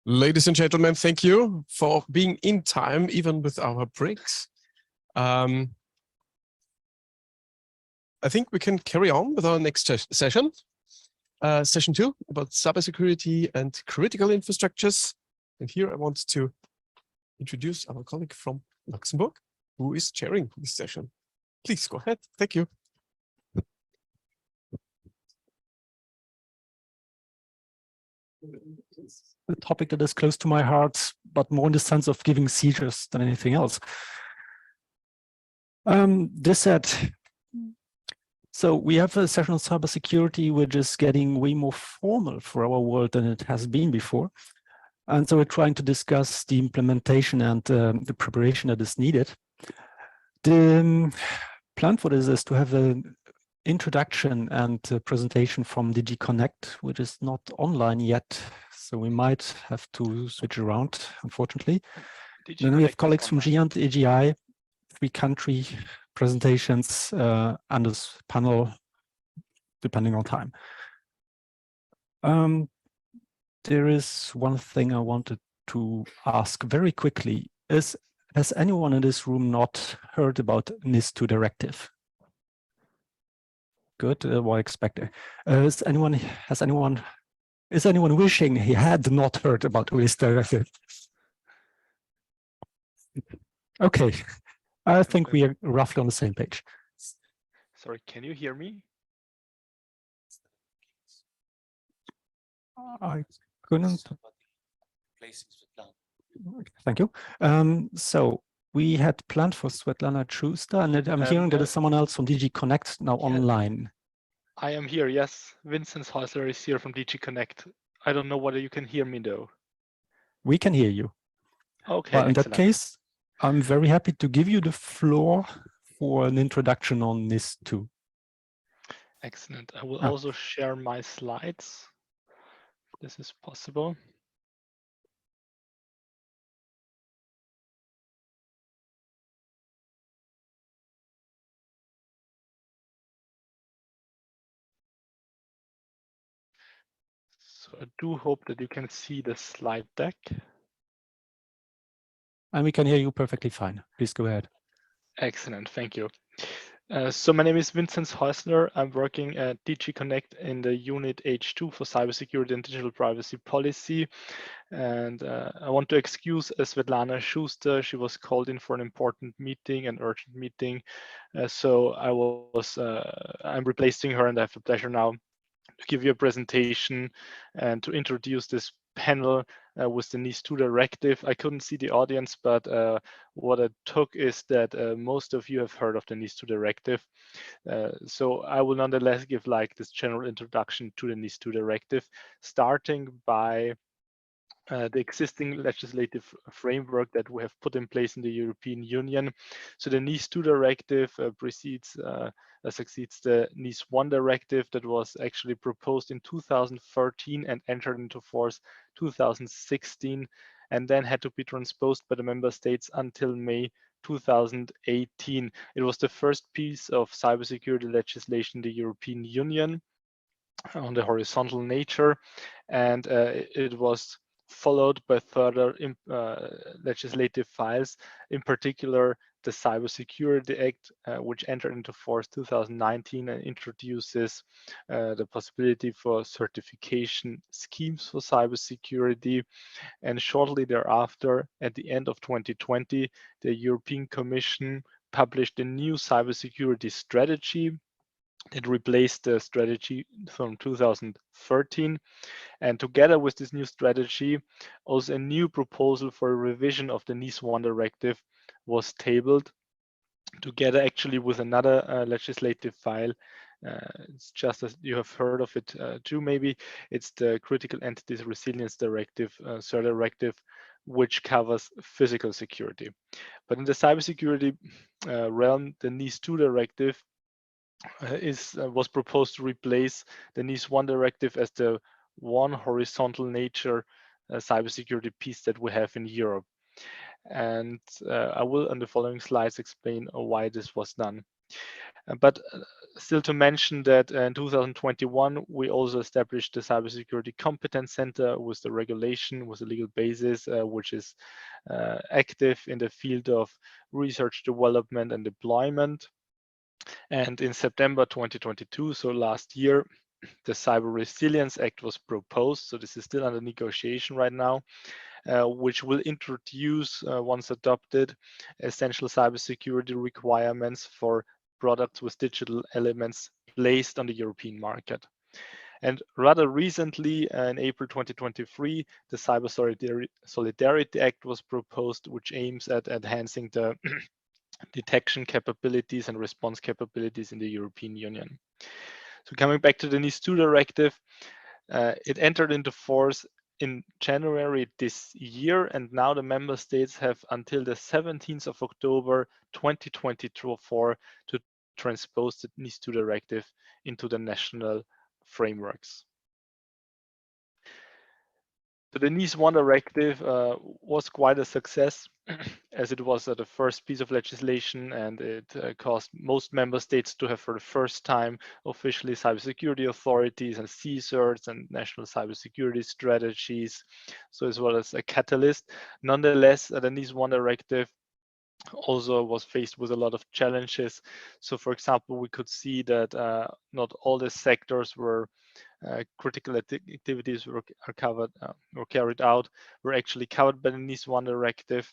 Ladies and gentlemen, thank you for being in time, even with our breaks. I think we can carry on with our next session, session 2, about cybersecurity and critical infrastructures. And here I want to introduce our colleague from Luxembourg, who is chairing this session. Please go ahead. Thank you. A topic that is close to my heart, but more in the sense of giving seizures than anything else. This said, so we have a session on cybersecurity, which is getting way more formal for our world than it has been before. And so we're trying to discuss the implementation and the preparation that is needed. The plan for this is to have an introduction and presentation from DG Connect, which is not online yet. So we might have to switch around, unfortunately. Then we have colleagues from GIA and AGI, 3-country presentations, and this panel, depending on time. There is one thing I wanted to ask very quickly. Has anyone in this room not heard about NIS-2 Directive? Good, what I expected. Is anyone wishing he had not heard about NIS-2 Directive? Okay, I think we are roughly on the same page. Sorry, can you hear me? I couldn't. Thank you. So we had planned for Svetlana Schuster, and I'm hearing there is someone else from DG Connect now online. I am here, yes. Vincent Häusler is here from DG Connect. I don't know whether you can hear me though. We can hear you. Okay, well, in that case, I'm very happy to give you the floor for an introduction on NIS-2. Excellent. I will also share my slides. This is possible. So I do hope that you can see the slide deck. And we can hear you perfectly fine. Please go ahead. Excellent, thank you. So my name is Vincent Häusler. I'm working at DG Connect in the unit H2 for cybersecurity and digital privacy policy. And I want to excuse Svetlana Schuster. She was called in for an important meeting, an urgent meeting. So I'm replacing her, and I have the pleasure now to give you a presentation and to introduce this panel with the NIS-2 Directive. I couldn't see the audience, but what I took is that most of you have heard of the NIS-2 Directive. So I will nonetheless give this general introduction to the NIS-2 Directive, starting by the existing legislative framework that we have put in place in the European Union. So the NIS-2 Directive succeeds the NIS-1 Directive that was actually proposed in 2013 and entered into force 2016, and then had to be transposed by the member states until May 2018. It was the first piece of cybersecurity legislation in the European Union on the horizontal nature, and it was followed by further legislative files, in particular the Cybersecurity Act, which entered into force 2019 and introduces the possibility for certification schemes for cybersecurity. And shortly thereafter, at the end of 2020, the European Commission published a new cybersecurity strategy. It replaced the strategy from 2013. And together with this new strategy, also a new proposal for a revision of the NIS-1 Directive was tabled, together actually with another legislative file. It's just as you have heard of it too, maybe. It's the Critical Entities Resilience Directive, CER Directive, which covers physical security. But in the cybersecurity realm, the NIS-2 Directive was proposed to replace the NIS-1 Directive as the one horizontal nature cybersecurity piece that we have in Europe. And I will, on the following slides, explain why this was done. But still to mention that in 2021, we also established the Cybersecurity Competence Center with the regulation, with the legal basis, which is active in the field of research, development, and deployment. And in September 2022, so last year, the Cyber Resilience Act was proposed. So this is still under negotiation right now, which will introduce, once adopted, essential cybersecurity requirements for products with digital elements placed on the European market. And rather recently, in April 2023, the Cyber Solidarity Act was proposed, which aims at enhancing the detection capabilities and response capabilities in the European Union. So coming back to the NIS-2 Directive, it entered into force in January this year, and now the member states have until the 17th of October 2024 to transpose the NIS-2 Directive into the national frameworks. So the NIS-1 Directive was quite a success, as it was the first piece of legislation, and it caused most member states to have for the first time officially cybersecurity authorities and CSIRTs and national cybersecurity strategies, so as well as a catalyst. Nonetheless, the NIS-1 Directive also was faced with a lot of challenges. So for example, we could see that not all the sectors were critical activities were covered or carried out were actually covered by the NIS-1 Directive.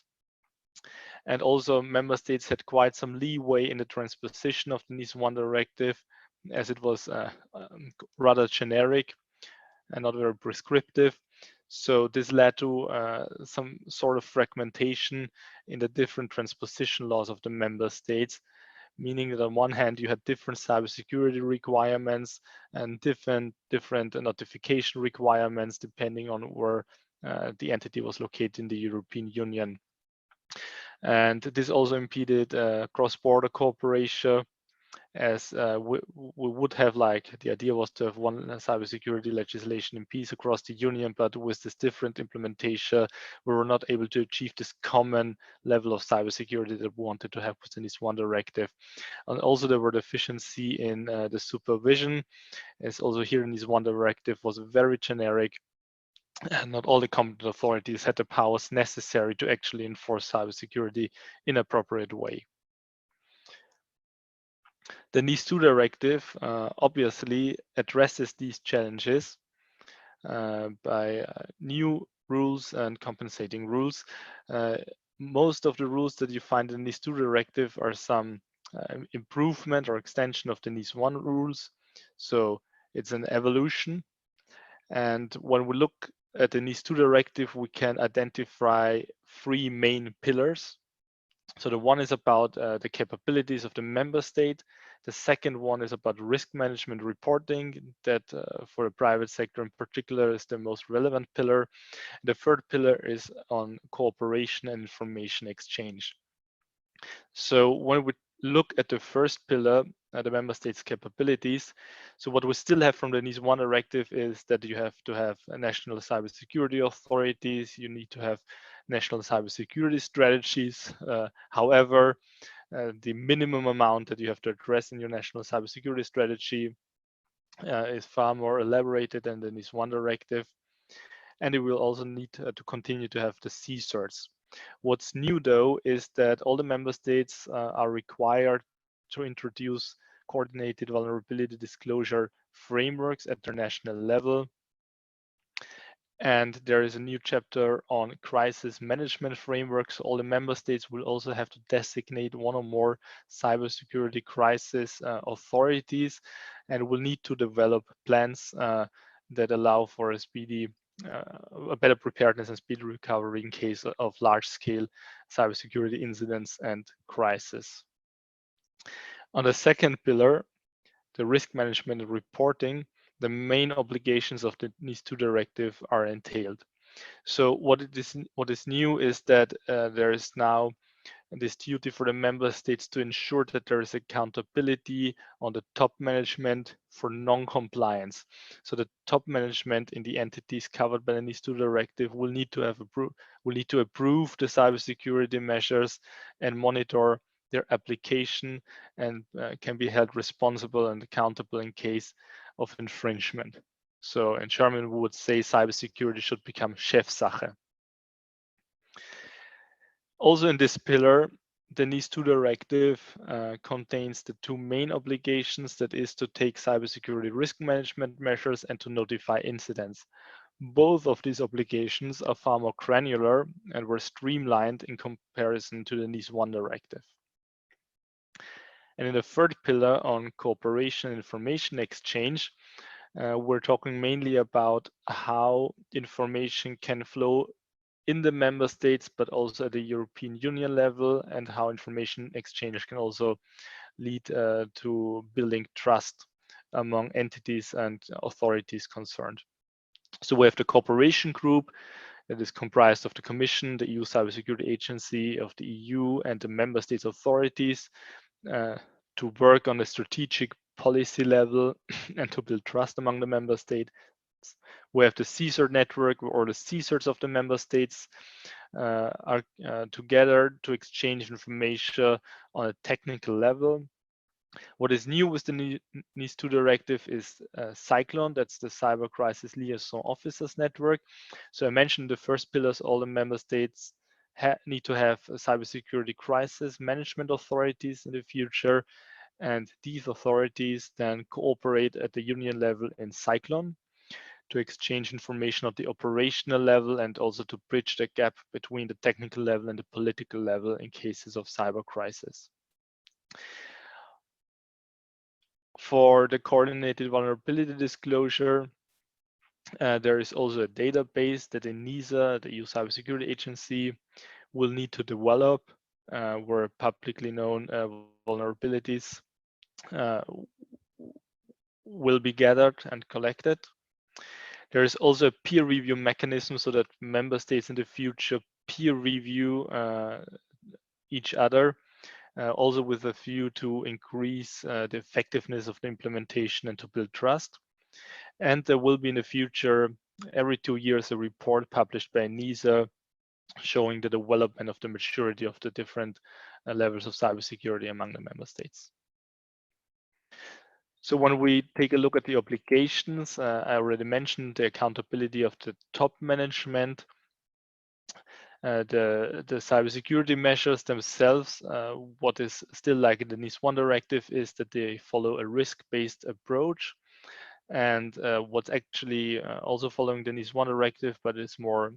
And also member states had quite some leeway in the transposition of the NIS-1 Directive, as it was rather generic and not very prescriptive. So this led to some sort of fragmentation in the different transposition laws of the member states, meaning that on one hand you had different cybersecurity requirements and different notification requirements depending on where the entity was located in the European Union. And this also impeded cross-border cooperation, as we would have, like, the idea was to have one cybersecurity legislation in peace across the union, but with this different implementation, we were not able to achieve this common level of cybersecurity that we wanted to have with the NIS-1 Directive. And also there were deficiency in the supervision, as also here in NIS-1 Directive was very generic, and not all the competent authorities had the powers necessary to actually enforce cybersecurity in an appropriate way. The NIS-2 Directive obviously addresses these challenges by new rules and compensating rules. Most of the rules that you find in the NIS-2 Directive are some improvement or extension of the NIS-1 rules. So it's an evolution. And when we look at the NIS-2 Directive, we can identify three main pillars. So the one is about the capabilities of the member state. The second one is about risk management reporting, that for the private sector in particular is the most relevant pillar. The third pillar is on cooperation and information exchange. So when we look at the first pillar, the member states' capabilities, so what we still have from the NIS-1 Directive is that you have to have national cybersecurity authorities, you need to have national cybersecurity strategies. However, the minimum amount that you have to address in your national cybersecurity strategy is far more elaborated than the NIS-1 Directive. And you will also need to continue to have the CSIRTs. What's new, though, is that all the member states are required to introduce coordinated vulnerability disclosure frameworks at their national level. And there is a new chapter on crisis management frameworks. All the member states will also have to designate one or more cybersecurity crisis authorities, and will need to develop plans that allow for a speedy, a better preparedness and speedy recovery in case of large-scale cybersecurity incidents and crisis. On the second pillar, the risk management and reporting, the main obligations of the NIS-2 Directive are entailed. So what is new is that there is now this duty for the member states to ensure that there is accountability on the top management for non-compliance. So the top management in the entities covered by the NIS-2 Directive will need to approve the cybersecurity measures and monitor their application and can be held responsible and accountable in case of infringement. So in German, we would say cybersecurity should become Chefsache. Also in this pillar, the NIS-2 Directive contains the two main obligations, that is to take cybersecurity risk management measures and to notify incidents. Both of these obligations are far more granular and were streamlined in comparison to the NIS-1 Directive. And in the third pillar on cooperation and information exchange, we're talking mainly about how information can flow in the member states, but also at the European Union level, and how information exchange can also lead to building trust among entities and authorities concerned. So we have the cooperation group that is comprised of the Commission, the EU Cybersecurity Agency of the EU, and the member states authorities to work on a strategic policy level and to build trust among the member states. We have the CSIRT network, or the CSIRTs of the member states are together to exchange information on a technical level. What is new with the NIS-2 Directive is Cyclone, that's the Cyber Crisis Liaison Officers Network. So I mentioned the first pillars, all the member states need to have cybersecurity crisis management authorities in the future, and these authorities then cooperate at the union level in Cyclone to exchange information at the operational level and also to bridge the gap between the technical level and the political level in cases of cyber crisis. For the coordinated vulnerability disclosure, there is also a database that ENISA, the EU Cybersecurity Agency, will need to develop, where publicly known vulnerabilities will be gathered and collected. There is also a peer review mechanism so that member states in the future peer review each other, also with a view to increase the effectiveness of the implementation and to build trust. And there will be in the future, every 2 years, a report published by NISA showing the development of the maturity of the different levels of cybersecurity among the member states. So when we take a look at the obligations, I already mentioned the accountability of the top management. The cybersecurity measures themselves, what is still like in the NIS-1 Directive is that they follow a risk-based approach. And what's actually also following the NIS-1 Directive, but it's more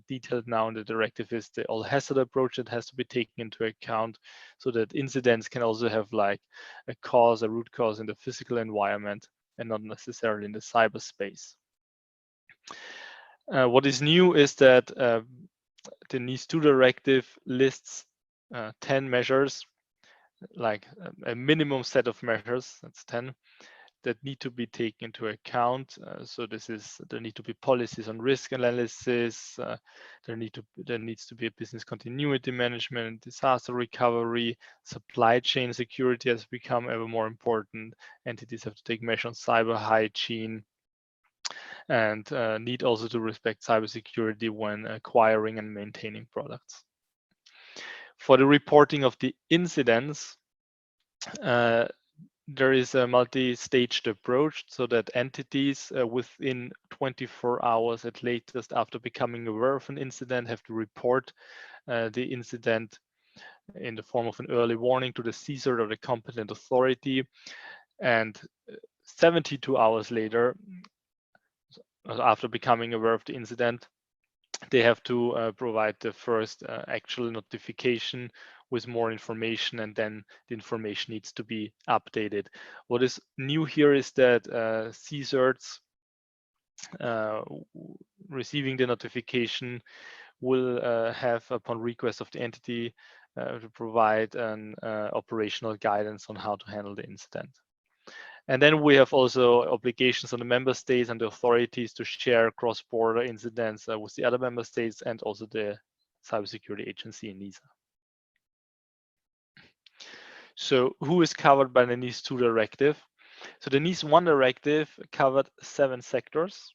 detailed now in the directive, is the all-hazard approach that has to be taken into account, so that incidents can also have like a root cause in the physical environment and not necessarily in the cyberspace. What is new is that the NIS-2 Directive lists 10 measures, like a minimum set of measures, that's 10, that need to be taken into account. So there need to be policies on risk analysis. There needs to be a business continuity management, disaster recovery, supply chain security has become ever more important. Entities have to take measures on cyber hygiene, and need also to respect cybersecurity when acquiring and maintaining products. For the reporting of the incidents, there is a multi-staged approach, so that entities within 24 hours at latest after becoming aware of an incident have to report the incident in the form of an early warning to the CSIRT or the competent authority. And 72 hours later, after becoming aware of the incident, they have to provide the first actual notification with more information, and then the information needs to be updated. What is new here is that CSIRTs receiving the notification will have, upon request of the entity, to provide an operational guidance on how to handle the incident. And then we have also obligations on the member states and the authorities to share cross-border incidents with the other member states and also the Cybersecurity Agency in NISA. So who is covered by the NIS-2 Directive? So the NIS-1 Directive covered 7 sectors.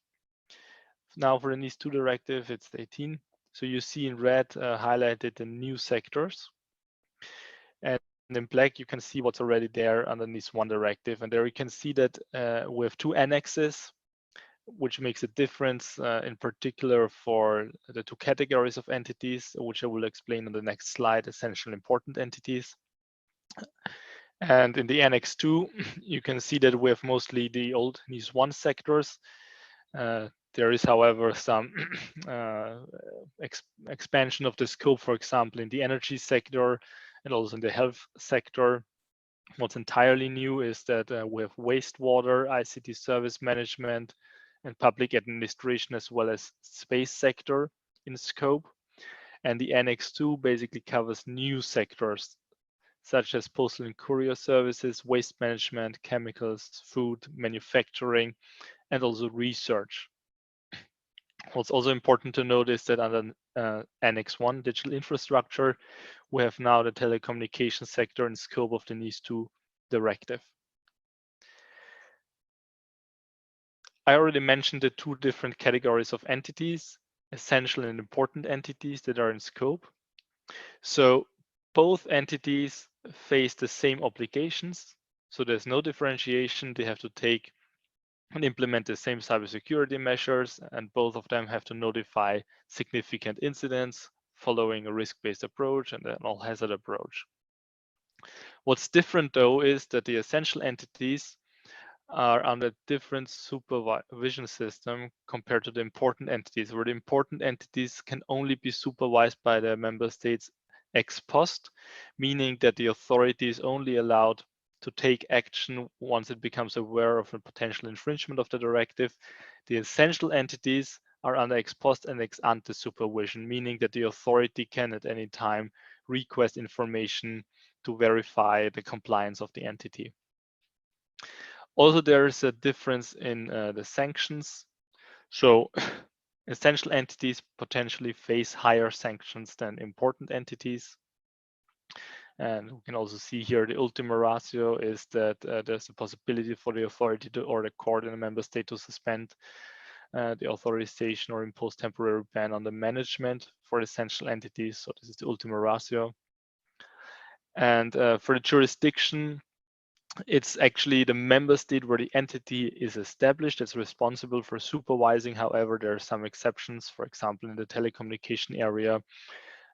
Now for the NIS-2 Directive, it's 18. So you see in red highlighted the new sectors. And in black, you can see what's already there under NIS-2 Directive. And there you can see that we have 2 annexes, which makes a difference in particular for the 2 categories of entities, which I will explain on the next slide, essential important entities. And in the Annex 2, you can see that we have mostly the old NIS-1 sectors. There is, however, some expansion of the scope, for example, in the energy sector and also in the health sector. What's entirely new is that we have wastewater, ICT service management, and public administration, as well as space sector in scope. And the Annex 2 basically covers new sectors, such as postal and courier services, waste management, chemicals, food, manufacturing, and also research. What's also important to note is that under Annex 1, digital infrastructure, we have now the telecommunication sector in scope of the NIS-2 Directive. I already mentioned the 2 different categories of entities, essential and important entities that are in scope. So both entities face the same obligations. So there's no differentiation. They have to take and implement the same cybersecurity measures, and both of them have to notify significant incidents following a risk-based approach and an all-hazard approach. What's different, though, is that the essential entities are under different supervision system compared to the important entities, where the important entities can only be supervised by the member states ex post, meaning that the authority is only allowed to take action once it becomes aware of a potential infringement of the directive. The essential entities are under ex post and ex ante supervision, meaning that the authority can at any time request information to verify the compliance of the entity. Also, there is a difference in the sanctions. So essential entities potentially face higher sanctions than important entities. And we can also see here the ultima ratio is that there's a possibility for the authority to, or the court in a member state to suspend the authorization or impose temporary ban on the management for essential entities. So this is the ultima ratio. And for the jurisdiction, it's actually the member state where the entity is established that's responsible for supervising. However, there are some exceptions. For example, in the telecommunication area,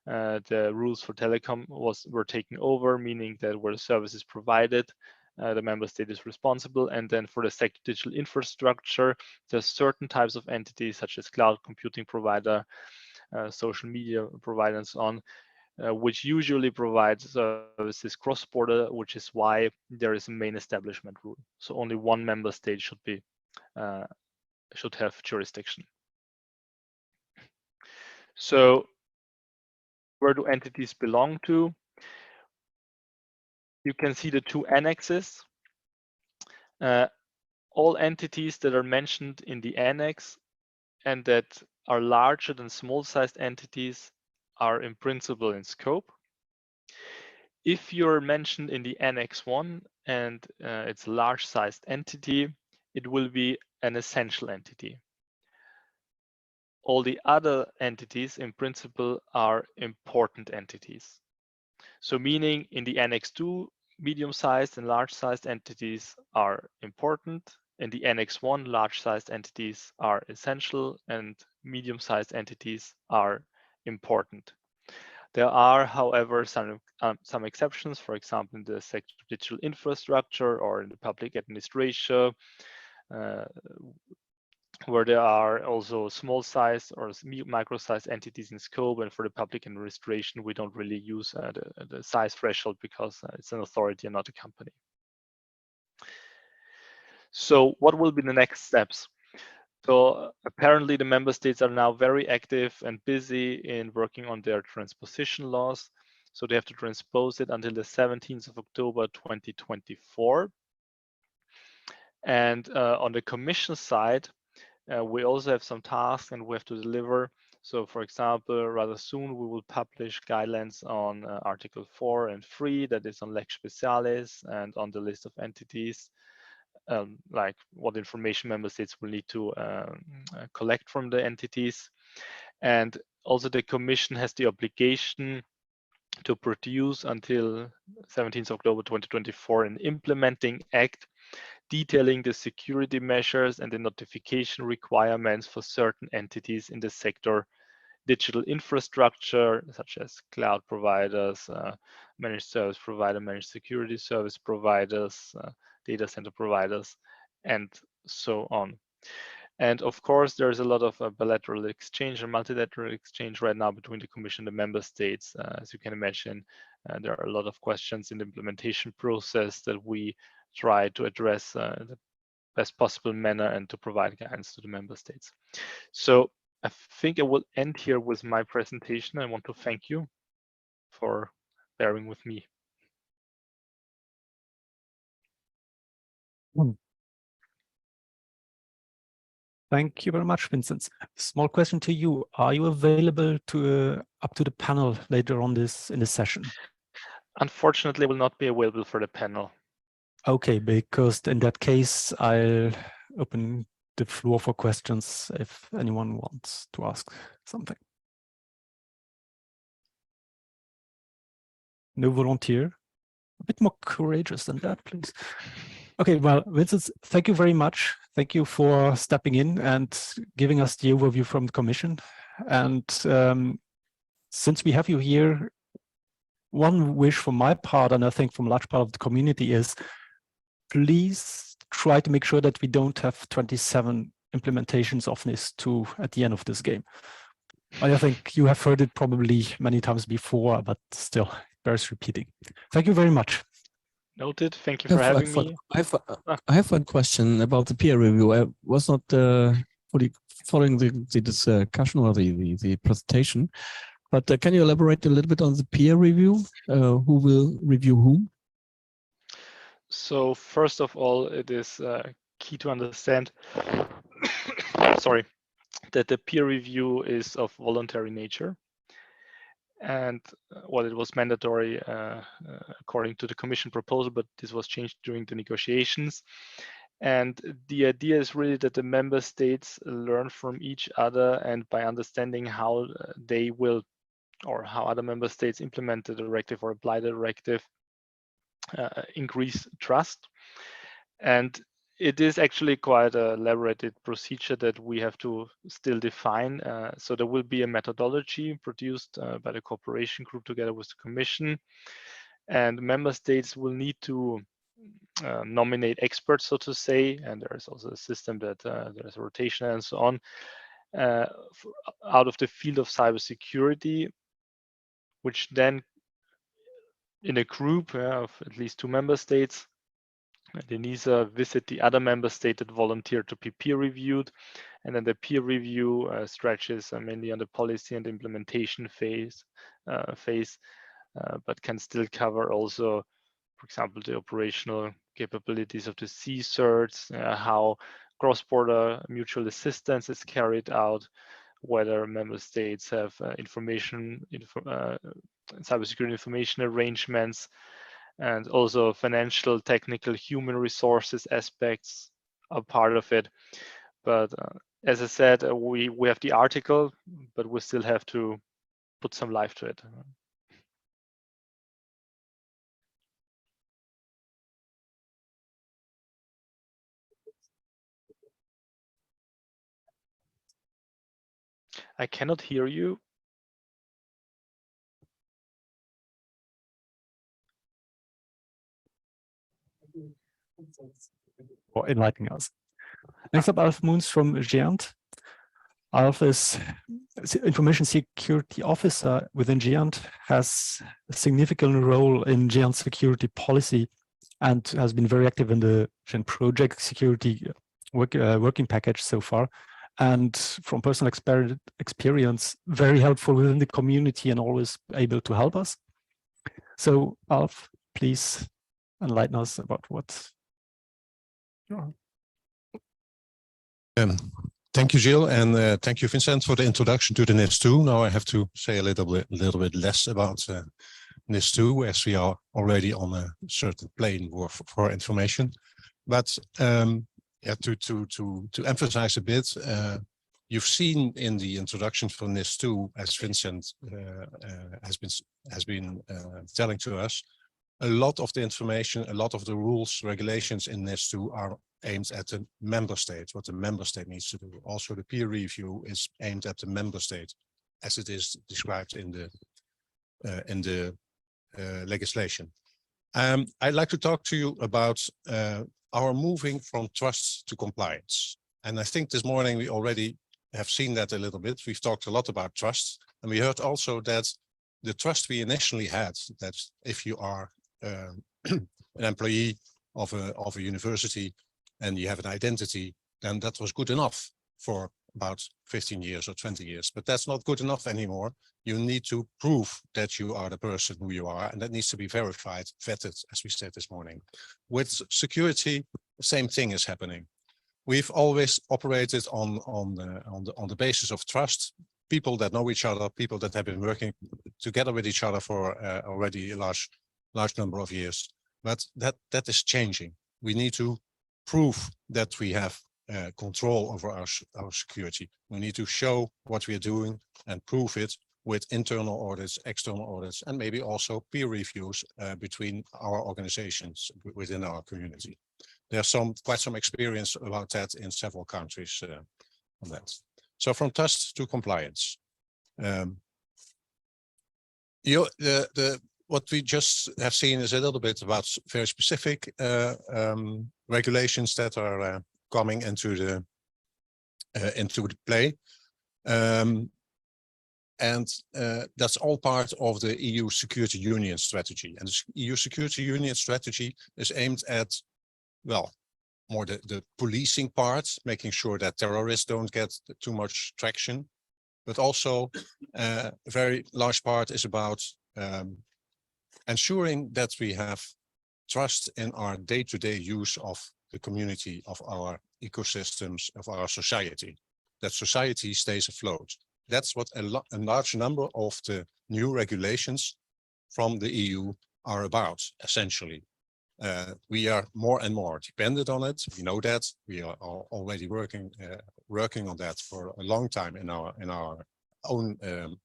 the rules for telecom were taken over, meaning that where the service is provided, the member state is responsible. And then for the sector digital infrastructure, there's certain types of entities such as cloud computing provider, social media provider, and so on, which usually provides services cross-border, which is why there is a main establishment rule. So only one member state should have jurisdiction. So where do entities belong to? You can see the 2 annexes. All entities that are mentioned in the annex and that are larger than small-sized entities are in principle in scope. If you're mentioned in the Annex 1 and it's a large-sized entity, it will be an essential entity. All the other entities in principle are important entities. So meaning in the Annex 2, medium-sized and large-sized entities are important. In the Annex 1, large-sized entities are essential and medium-sized entities are important. There are, however, some exceptions, for example, in the sector digital infrastructure or in the public administration, where there are also small size or micro-sized entities in scope. And for the public administration, we don't really use the size threshold because it's an authority and not a company. So what will be the next steps? So apparently the member states are now very active and busy in working on their transposition laws. So they have to transpose it until the 17th of October 2024. And on the Commission side, we also have some tasks and we have to deliver. So for example, rather soon we will publish guidelines on Article 4 and 3, that is on Lex Specialis and on the list of entities. Like what information member states will need to collect from the entities. And also the Commission has the obligation to produce until 17th October 2024 an implementing act detailing the security measures and the notification requirements for certain entities in the sector digital infrastructure, such as cloud providers, managed service provider, managed security service providers, data center providers, and so on. And of course, there's a lot of bilateral exchange and multilateral exchange right now between the Commission and the member states. As you can imagine, there are a lot of questions in the implementation process that we try to address the best possible manner and to provide guidance to the member states. So I think I will end here with my presentation. I want to thank you for bearing with me. Thank you very much, Vincent. Small question to you. Are you available to up to the panel later on in this session? Unfortunately, I will not be available for the panel. Okay, because in that case, I'll open the floor for questions if anyone wants to ask something. No volunteer? A bit more courageous than that, please. Okay, well, Vincent, thank you very much. Thank you for stepping in and giving us the overview from the Commission. And since we have you here, one wish from my part, and I think from a large part of the community, is please try to make sure that we don't have 27 implementations of NIS-2 at the end of this game. I think you have heard it probably many times before, but still bears repeating. Thank you very much. Noted. Thank you for having me. I have one question about the peer review. I was not fully following the discussion or the presentation, but can you elaborate a little bit on the peer review? Who will review whom? So first of all, it is key to understand, sorry, that the peer review is of voluntary nature. And well, it was mandatory according to the Commission proposal, but this was changed during the negotiations. And the idea is really that the member states learn from each other, and by understanding how they will, or how other member states implement the directive or apply the directive, increase trust. And it is actually quite an elaborated procedure that we have to still define. So there will be a methodology produced by the cooperation group together with the Commission, and member states will need to nominate experts, so to say, and there is also a system that there's a rotation and so on, out of the field of cybersecurity, which then in a group of at least 2 member states, the NISA visit the other member state that volunteered to be peer reviewed, and then the peer review stretches mainly on the policy and implementation phase, but can still cover also, for example, the operational capabilities of the CSIRTs, how cross-border mutual assistance is carried out, whether member states have cybersecurity information arrangements, and also financial, technical, human resources aspects are part of it. But as I said, we have the article, but we still have to put some life to it. I cannot hear you. For enlightening us. Next up, Alf Moons from GIANT. Alf is Information Security Officer within GIANT, has a significant role in GIANT security policy, and has been very active in the GIANT project security working package so far. And from personal experience, very helpful within the community and always able to help us. So Alf, please enlighten us about what. Thank you, Gilles, and thank you, Vincent, for the introduction to the NIS-2. Now I have to say a little bit less about NIS-2, as we are already on a certain plane for information. But yeah, to emphasize a bit, You've seen in the introduction for NIS-2, as Vincent has been telling to us, a lot of the information, a lot of the rules, regulations in NIS-2 are aimed at the member state, what the member state needs to do. Also, the peer review is aimed at the member state, as it is described in the legislation. I'd like to talk to you about our moving from trust to compliance. And I think this morning we already have seen that a little bit. We've talked a lot about trust, and we heard also that the trust we initially had, that if you are an employee of a university and you have an identity, then that was good enough for about 15 years or 20 years. But that's not good enough anymore. You need to prove that you are the person who you are, and that needs to be verified, vetted, as we said this morning. With security, the same thing is happening. We've always operated on the basis of trust. People that know each other, people that have been working together with each other for already a large number of years. But that is changing. We need to prove that we have control over our security. We need to show what we are doing and prove it with internal audits, external audits, and maybe also peer reviews between our organizations within our community. There's quite some experience about that in several countries on that. So from trust to compliance. What we just have seen is a little bit about very specific regulations that are coming into the play. And that's all part of the EU Security Union strategy. And the EU Security Union strategy is aimed at, well, more the policing part, making sure that terrorists don't get too much traction. But also a very large part is about ensuring that we have trust in our day-to-day use of the community, of our ecosystems, of our society, that society stays afloat. That's what a large number of the new regulations from the EU are about, essentially. We are more and more dependent on it. We know that. We are already working on that for a long time in our own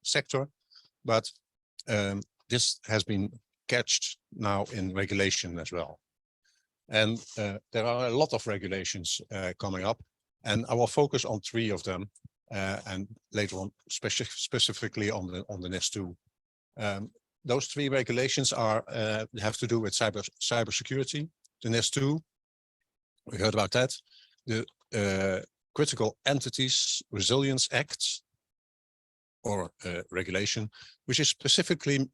sector. But this has been catched now in regulation as well. And there are a lot of regulations coming up, and I will focus on 3 of them, and later on specifically on the NIS-2. Those 3 regulations have to do with cybersecurity. The NIS-2, we heard about that. The Critical Entities Resilience Act, or regulation, which is specifically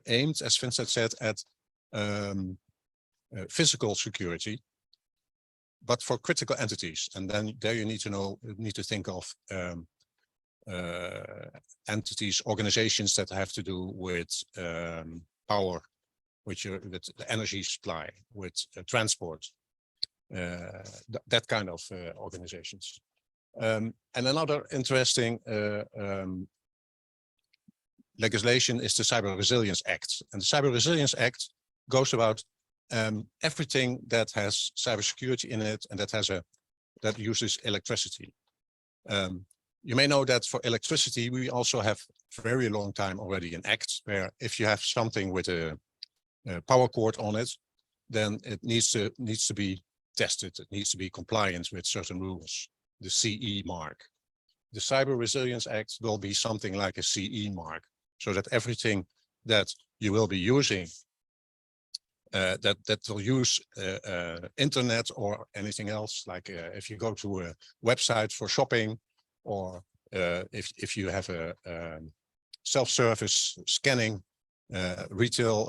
aimed, as Vincent said, at physical security, but for critical entities. And then there you need to think of entities, organizations that have to do with power, with the energy supply, with transport, that kind of organizations. And another interesting legislation is the Cyber Resilience Act. And the Cyber Resilience Act goes about everything that has cybersecurity in it and that uses electricity. You may know that for electricity, we also have very long time already an act where if you have something with a power cord on it, then it needs to be tested. It needs to be compliant with certain rules, the CE mark. The Cyber Resilience Act will be something like a CE mark, so that everything that you will be using that will use internet or anything else, like if you go to a website for shopping, or if you have a self-service scanning retail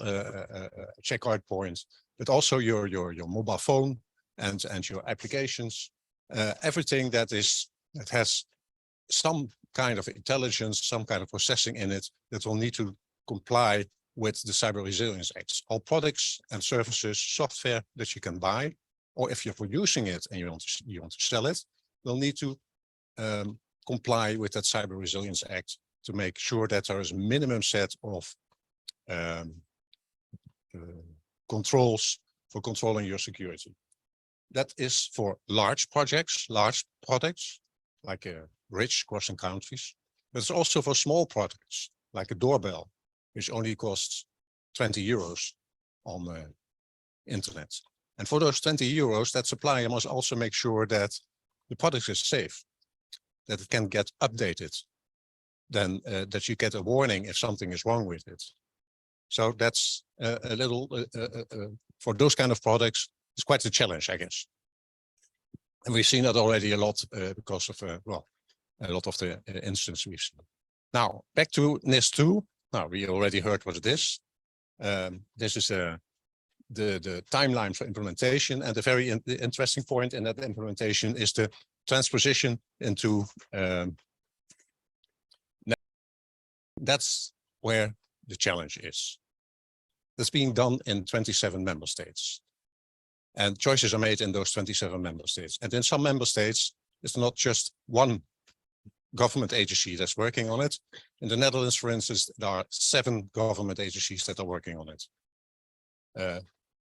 checkout point, but also your mobile phone and your applications, everything that has some kind of intelligence, some kind of processing in it, that will need to comply with the Cyber Resilience Act. All products and services, software that you can buy, or if you're producing it and you want to sell it, will need to comply with that Cyber Resilience Act to make sure that there is a minimum set of controls for controlling your security. That is for large projects, large products, like rich crossing countries, but it's also for small products like a doorbell, which only costs 20 euros on the internet. And for those 20 euros, that supplier must also make sure that the product is safe, that it can get updated, then that you get a warning if something is wrong with it. So that's a little, for those kind of products, it's quite a challenge, I guess. And we've seen that already a lot because of, well, a lot of the instances we've seen. Now, back to NIS-2. Now, we already heard what it is. This is the timeline for implementation, and the very interesting point in that implementation is the transposition into that's where the challenge is. That's being done in 27 member states, and choices are made in those 27 member states. And in some member states, it's not just one government agency that's working on it. In the Netherlands, for instance, there are 7 government agencies that are working on it.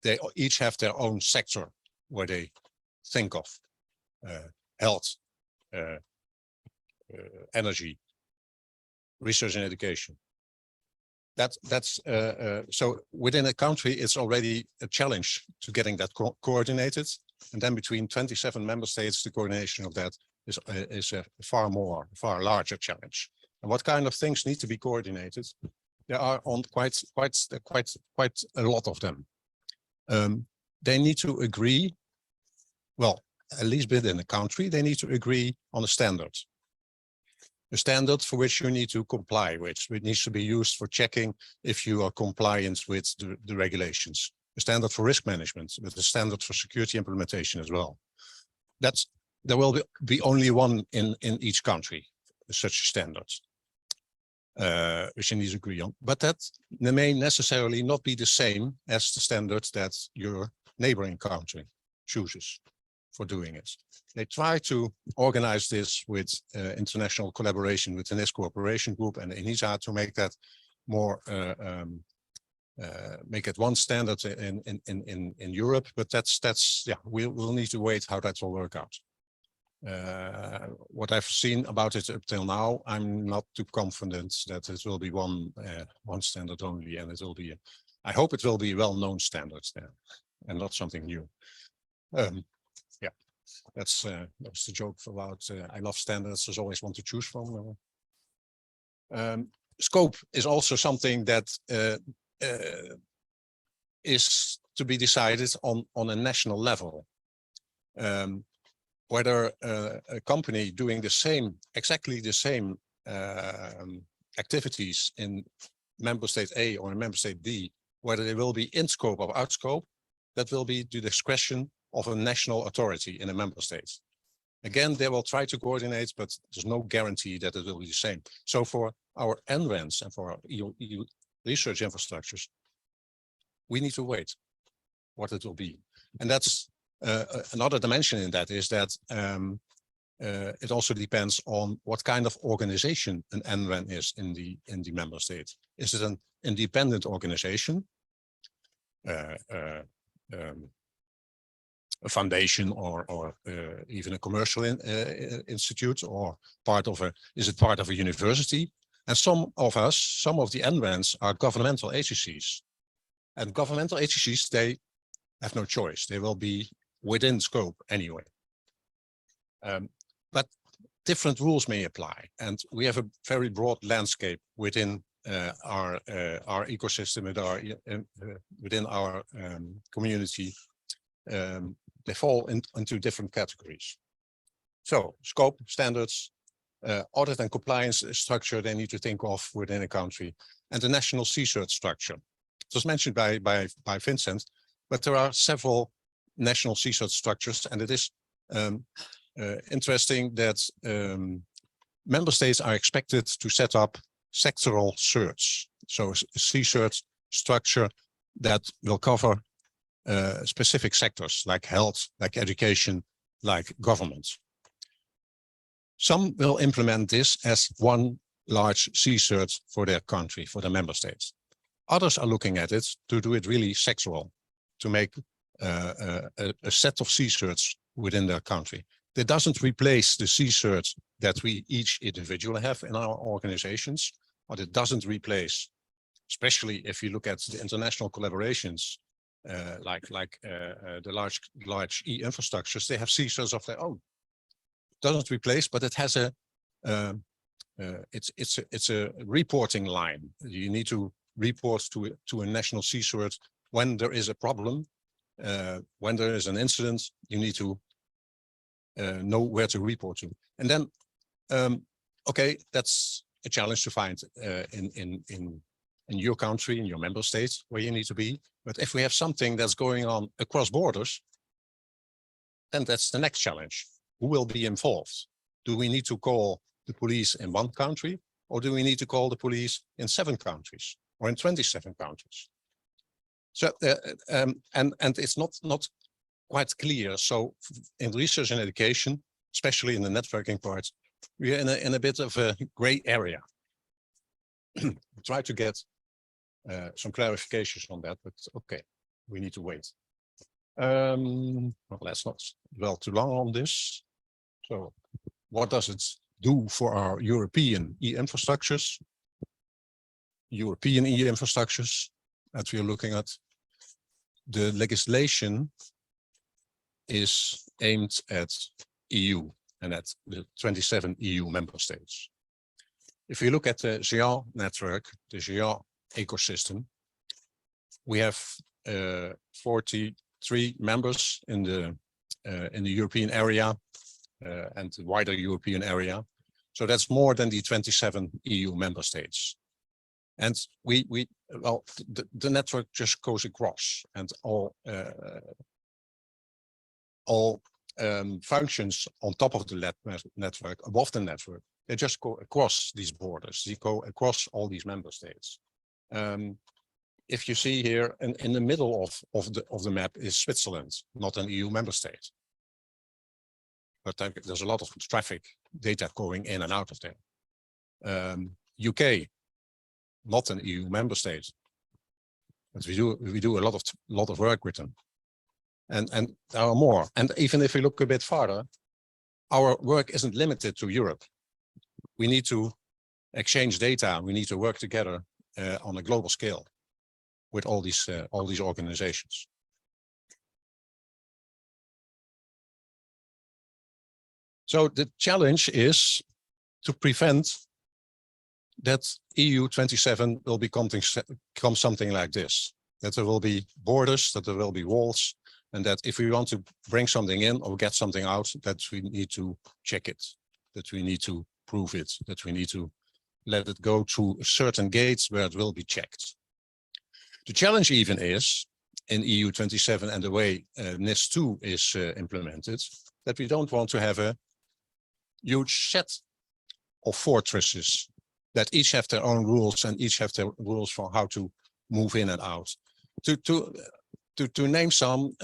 They each have their own sector where they think of health, energy, research and education. That's so within a country, it's already a challenge to getting that coordinated. And then between 27 member states, the coordination of that is a far larger challenge. And what kind of things need to be coordinated? There are on quite a lot of them. They need to agree, well, at least within the country, they need to agree on a standard. A standard for which you need to comply with, which needs to be used for checking if you are compliant with the regulations. A standard for risk management, with a standard for security implementation as well. There will be only one in each country, such standards, which you need to agree on. But that may necessarily not be the same as the standards that your neighboring country chooses for doing it. They try to organize this with international collaboration with the NIS cooperation group and ENISA to make that more, make it one standard in Europe. But that's yeah, we'll need to wait how that will work out. What I've seen about it up till now, I'm not too confident that it will be one standard only, and it will be. I hope it will be well-known standards there, and not something new. Yeah, that's the joke about I love standards. There's always one to choose from. Scope is also something that is to be decided on a national level. Whether a company doing exactly the same activities in member state A or in member state B, whether they will be in scope or out scope, that will be the discretion of a national authority in a member state. Again, they will try to coordinate, but there's no guarantee that it will be the same. So for our NRENs and for our EU research infrastructures, we need to wait what it will be. And that's another dimension in that is that it also depends on what kind of organization an NREN is in the member state. Is it an independent organization, a foundation, or even a commercial institute, or is it part of a university? And some of the NRENs are governmental agencies, and governmental agencies, they have no choice. They will be within scope anyway. But different rules may apply, and we have a very broad landscape within our ecosystem, within our community. They fall into different categories. So scope, standards, audit and compliance structure they need to think of within a country, and the national CSIRT structure. It was mentioned by Vincent, but there are several national CSIRT structures, and it is interesting that member states are expected to set up sectoral certs. So a CSIRT structure that will cover specific sectors like health, like education, like government. Some will implement this as one large CSIRT for their country, for their member states. Others are looking at it to do it really sectoral, to make a set of CSIRTs within their country. That doesn't replace the CSIRT that we each individually have in our organizations, but it doesn't replace, especially if you look at the international collaborations, like the large e-infrastructures, they have CSIRTs of their own. Doesn't replace, but it has a it's a reporting line. You need to report to a national CSIRT when there is a problem, when there is an incident. You need to know where to report to. And then, okay, that's a challenge to find in your country, in your member states, where you need to be. But if we have something that's going on across borders, then that's the next challenge. Who will be involved? Do we need to call the police in one country, or do we need to call the police in 7 countries or in 27 countries? So, and it's not quite clear. So in research and education, especially in the networking part, we are in a bit of a gray area. Try to get some clarifications on that, but okay, we need to wait. Well, let's not dwell too long on this. So what does it do for our European e-infrastructures? European e-infrastructures that we are looking at. The legislation is aimed at EU and at the 27 EU member states. If you look at the GEA network, the GEA ecosystem, we have 43 members in the European area and the wider European area. So that's more than the 27 EU member states. And well, the network just goes across, and all functions on top of the network, above the network, they just go across these borders. They go across all these member states. If you see here in the middle of the map is Switzerland, not an EU member state. But there's a lot of traffic data going in and out of there. UK, not an EU member state, but we do a lot of work with them. And there are more. And even if we look a bit farther, our work isn't limited to Europe. We need to exchange data. We need to work together on a global scale with all these organizations. So the challenge is to prevent that EU 27 will become something like this, that there will be borders, that there will be walls, and that if we want to bring something in or get something out, that we need to check it, that we need to prove it, that we need to let it go through certain gates where it will be checked. The challenge even is in EU 27 and the way NIS-2 is implemented, that we don't want to have a huge set of fortresses that each have their own rules and each have their rules for how to move in and out. To name some,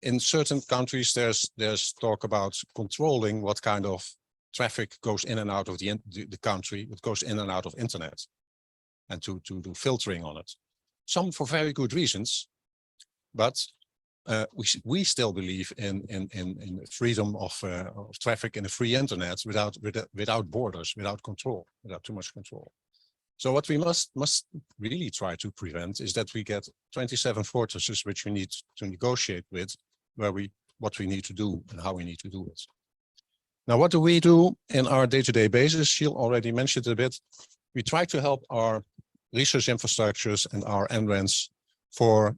in certain countries, there's talk about controlling what kind of traffic goes in and out of the country, what goes in and out of internet, and to do filtering on it. Some for very good reasons, but we still believe in freedom of traffic in a free internet without borders, without control, without too much control. So what we must really try to prevent is that we get 27 fortresses which we need to negotiate with, what we need to do and how we need to do it. Now, what do we do in our day-to-day basis? Gilles already mentioned a bit. We try to help our research infrastructures and our NRENs for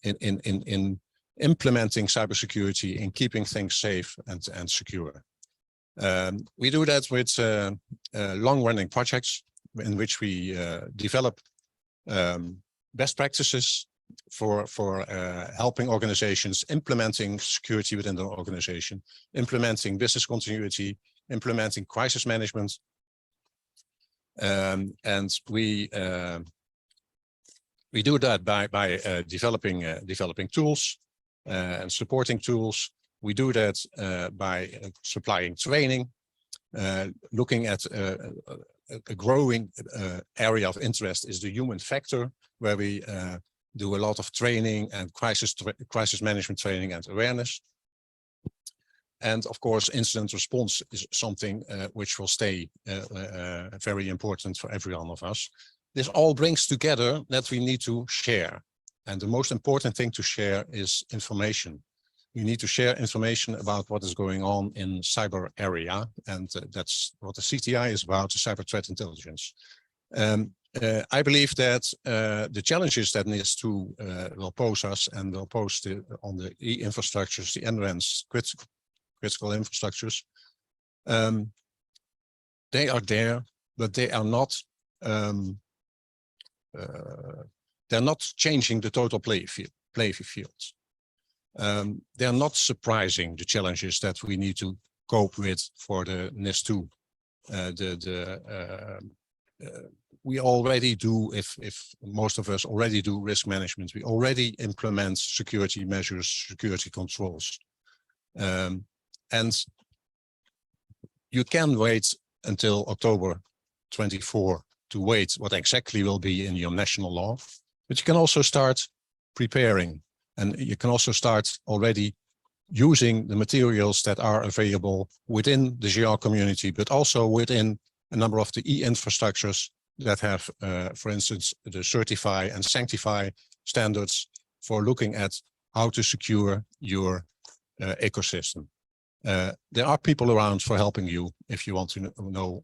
in implementing cybersecurity, in keeping things safe and secure. We do that with long-running projects in which we develop best practices for helping organizations implementing security within their organization, implementing business continuity, implementing crisis management. And we do that by developing tools and supporting tools. We do that by supplying training, looking at a growing area of interest is the human factor, where we do a lot of training and crisis management training and awareness. And of course, incident response is something which will stay very important for every one of us. This all brings together that we need to share. And the most important thing to share is information. We need to share information about what is going on in cyber area. And that's what the CTI is about, the cyber threat intelligence. I believe that the challenges that NIS-2 will pose us and will pose on the e-infrastructures, the NRENs, critical infrastructures, they are there, but they are not they're not changing the total playing field. They're not surprising the challenges that we need to cope with for the NIS-2. We already do, if most of us already do risk management, we already implement security measures, security controls. And you can wait until October 24 to wait what exactly will be in your national law, but you can also start preparing, and you can also start already using the materials that are available within the GR community, but also within a number of the e-infrastructures that have, for instance, the certify and sanctify standards for looking at how to secure your ecosystem. There are people around for helping you if you want to know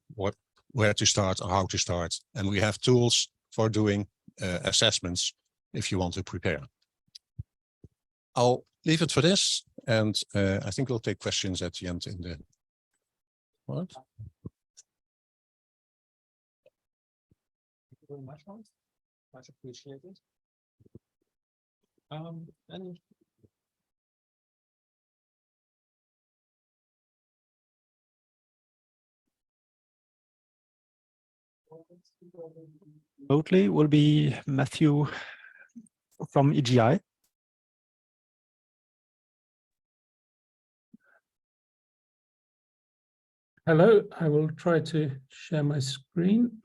where to start or how to start. And we have tools for doing assessments if you want to prepare. I'll leave it for this, and I think we'll take questions at the end in the part. Thank you very much, Hans. Much appreciated. And Remotely will be Matthew from EGI. Hello, I will try to share my screen.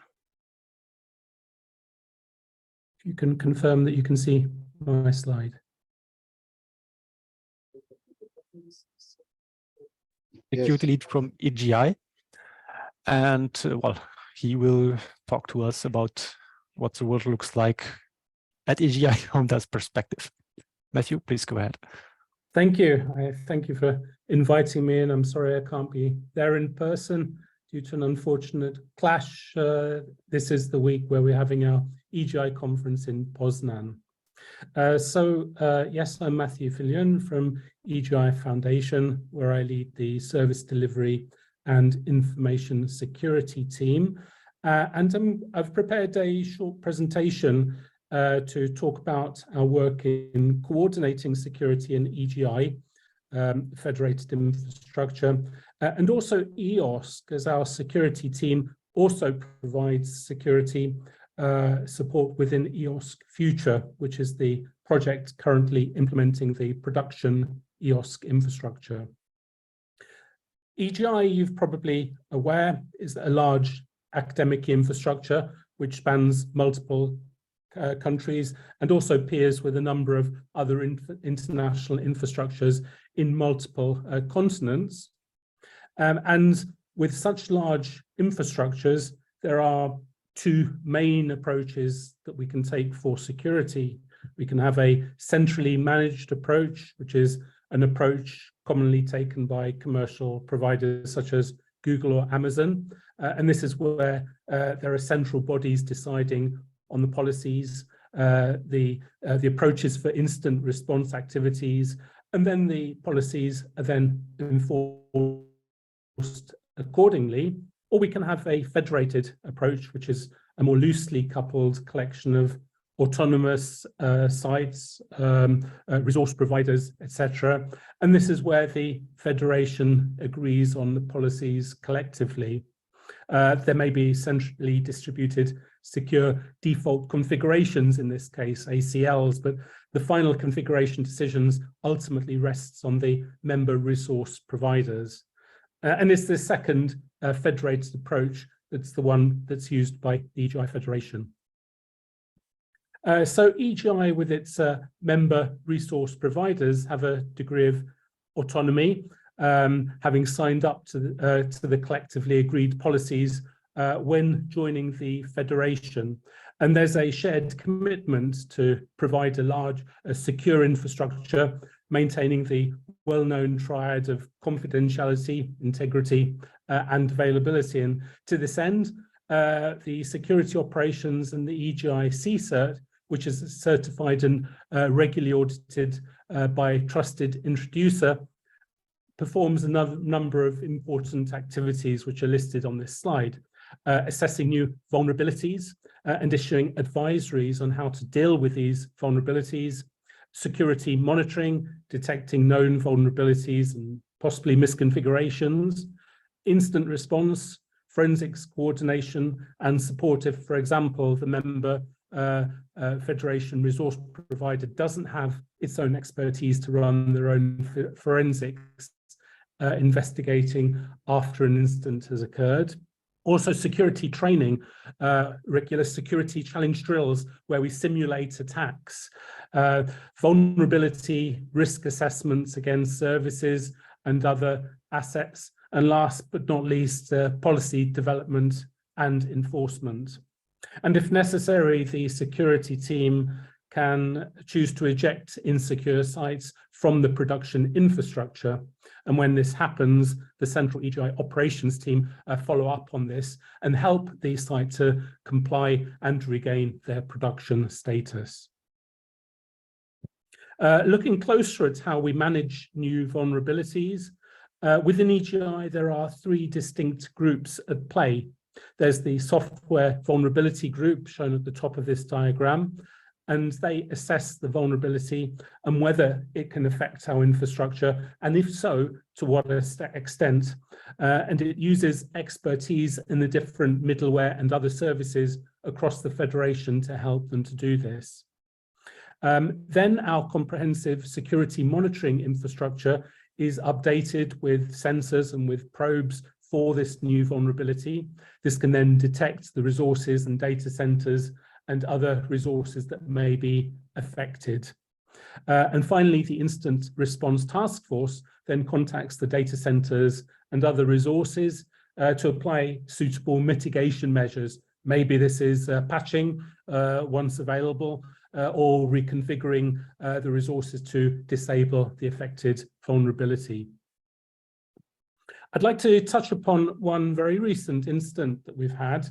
If you can confirm that you can see my slide. Security lead from EGI. And well, he will talk to us about what the world looks like at EGI from that perspective. Matthew, please go ahead. Thank you. I thank you for inviting me, and I'm sorry I can't be there in person due to an unfortunate clash. This is the week where we're having our EGI conference in Poznan. Yes, I'm Matthew Fillion from EGI Foundation, where I lead the service delivery and information security team. I've prepared a short presentation to talk about our work in coordinating security in EGI, federated infrastructure, and also EOSC, as our security team also provides security support within EOSC Future, which is the project currently implementing the production EOSC infrastructure. EGI, you're probably aware, is a large academic infrastructure which spans multiple countries and also peers with a number of other international infrastructures in multiple continents. And with such large infrastructures, there are two main approaches that we can take for security. We can have a centrally managed approach, which is an approach commonly taken by commercial providers such as Google or Amazon. And this is where there are central bodies deciding on the policies, the approaches for instant response activities, and then the policies are then enforced accordingly. Or we can have a federated approach, which is a more loosely coupled collection of autonomous sites, resource providers, etc. And this is where the federation agrees on the policies collectively. There may be centrally distributed secure default configurations, in this case ACLs, but the final configuration decisions ultimately rests on the member resource providers. And it's the second federated approach that's the one that's used by the EGI Federation. So EGI with its member resource providers have a degree of autonomy, having signed up to the collectively agreed policies when joining the Federation. And there's a shared commitment to provide a secure infrastructure, maintaining the well-known triad of confidentiality, integrity, and availability. And to this end, the security operations and the EGI CCERT, which is certified and regularly audited by a trusted introducer, performs a number of important activities which are listed on this slide. Assessing new vulnerabilities and issuing advisories on how to deal with these vulnerabilities, security monitoring, detecting known vulnerabilities and possibly misconfigurations, incident response, forensics coordination and support if, for example, the member Federation resource provider doesn't have its own expertise to run their own forensics investigating after an incident has occurred. Also security training, regular security challenge drills where we simulate attacks, vulnerability risk assessments against services and other assets, and last but not least, policy development and enforcement. And if necessary, the security team can choose to eject insecure sites from the production infrastructure. And when this happens, the central EGI operations team follow up on this and help the site to comply and regain their production status. Looking closer at how we manage new vulnerabilities, within EGI, there are three distinct groups at play. There's the software vulnerability group shown at the top of this diagram, and they assess the vulnerability and whether it can affect our infrastructure, and if so, to what extent. And it uses expertise in the different middleware and other services across the Federation to help them to do this. Then our comprehensive security monitoring infrastructure is updated with sensors and with probes for this new vulnerability. This can then detect the resources and data centers and other resources that may be affected. And finally, the Incident Response Task Force then contacts the data centers and other resources to apply suitable mitigation measures. Maybe this is patching once available or reconfiguring the resources to disable the affected vulnerability. I'd like to touch upon one very recent incident that we've had,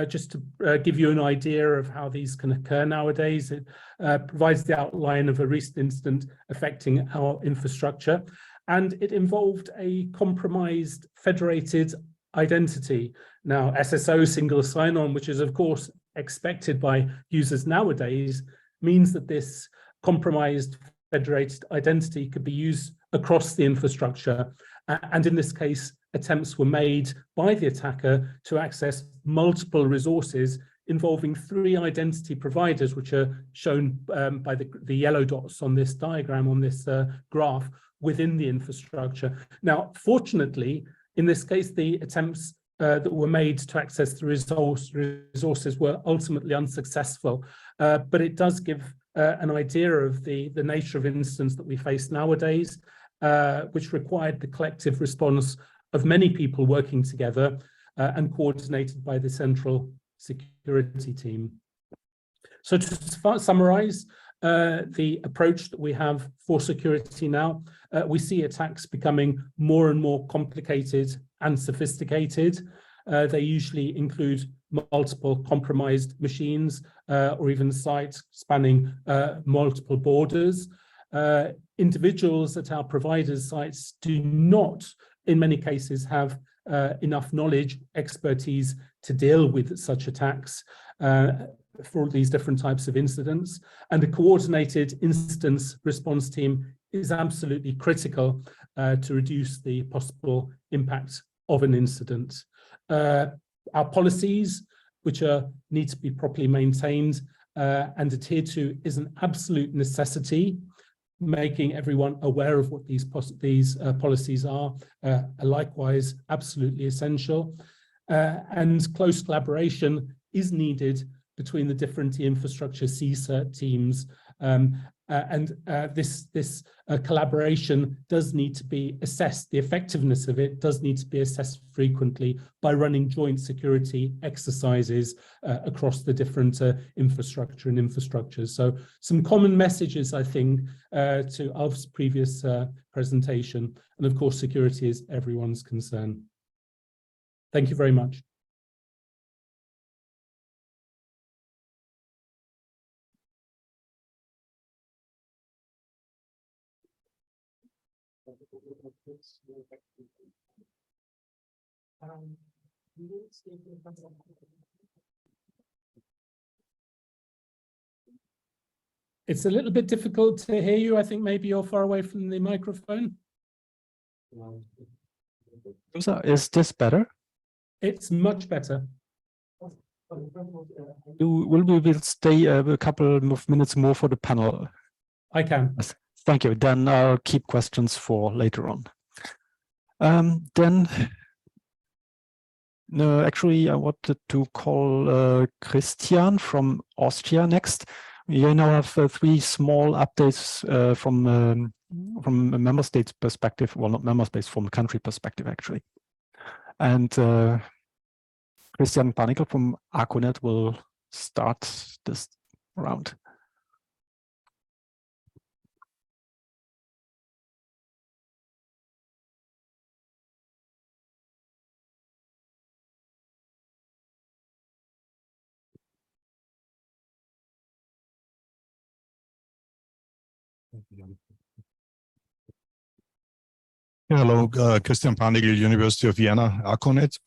just to give you an idea of how these can occur nowadays. It provides the outline of a recent incident affecting our infrastructure, and it involved a compromised federated identity. Now, SSO single sign-on, which is of course expected by users nowadays, means that this compromised federated identity could be used across the infrastructure. And in this case, attempts were made by the attacker to access multiple resources involving 3 identity providers, which are shown by the yellow dots on this diagram, on this graph, within the infrastructure. Now, fortunately, in this case, the attempts that were made to access the resources were ultimately unsuccessful, but it does give an idea of the nature of incidents that we face nowadays, which required the collective response of many people working together and coordinated by the central security team. So to summarize the approach that we have for security now, we see attacks becoming more and more complicated and sophisticated. They usually include multiple compromised machines or even sites spanning multiple borders. Individuals at our providers' sites do not, in many cases, have enough knowledge, expertise to deal with such attacks for these different types of incidents. And a coordinated incident response team is absolutely critical to reduce the possible impact of an incident. Our policies, which need to be properly maintained and adhered to, is an absolute necessity. Making everyone aware of what these policies are likewise absolutely essential. And close collaboration is needed between the different infrastructure CCERT teams This collaboration does need to be assessed. The effectiveness of it does need to be assessed frequently by running joint security exercises across the different infrastructure and infrastructures. So some common messages, I think, to Alf's previous presentation. And of course, security is everyone's concern. Thank you very much. It's a little bit difficult to hear you. I think maybe you're far away from the microphone. Is this better? It's much better. Will we stay a couple of minutes more for the panel? I can. Thank you. Then I'll keep questions for later on. Actually, I wanted to call Christian from Austria next. You now have 3 small updates from a member states perspective. Well, not member states, from a country perspective, actually. And Christian Panikel from Arconet will start this round. Hello, Christian Panigl, University of Vienna, Arconet.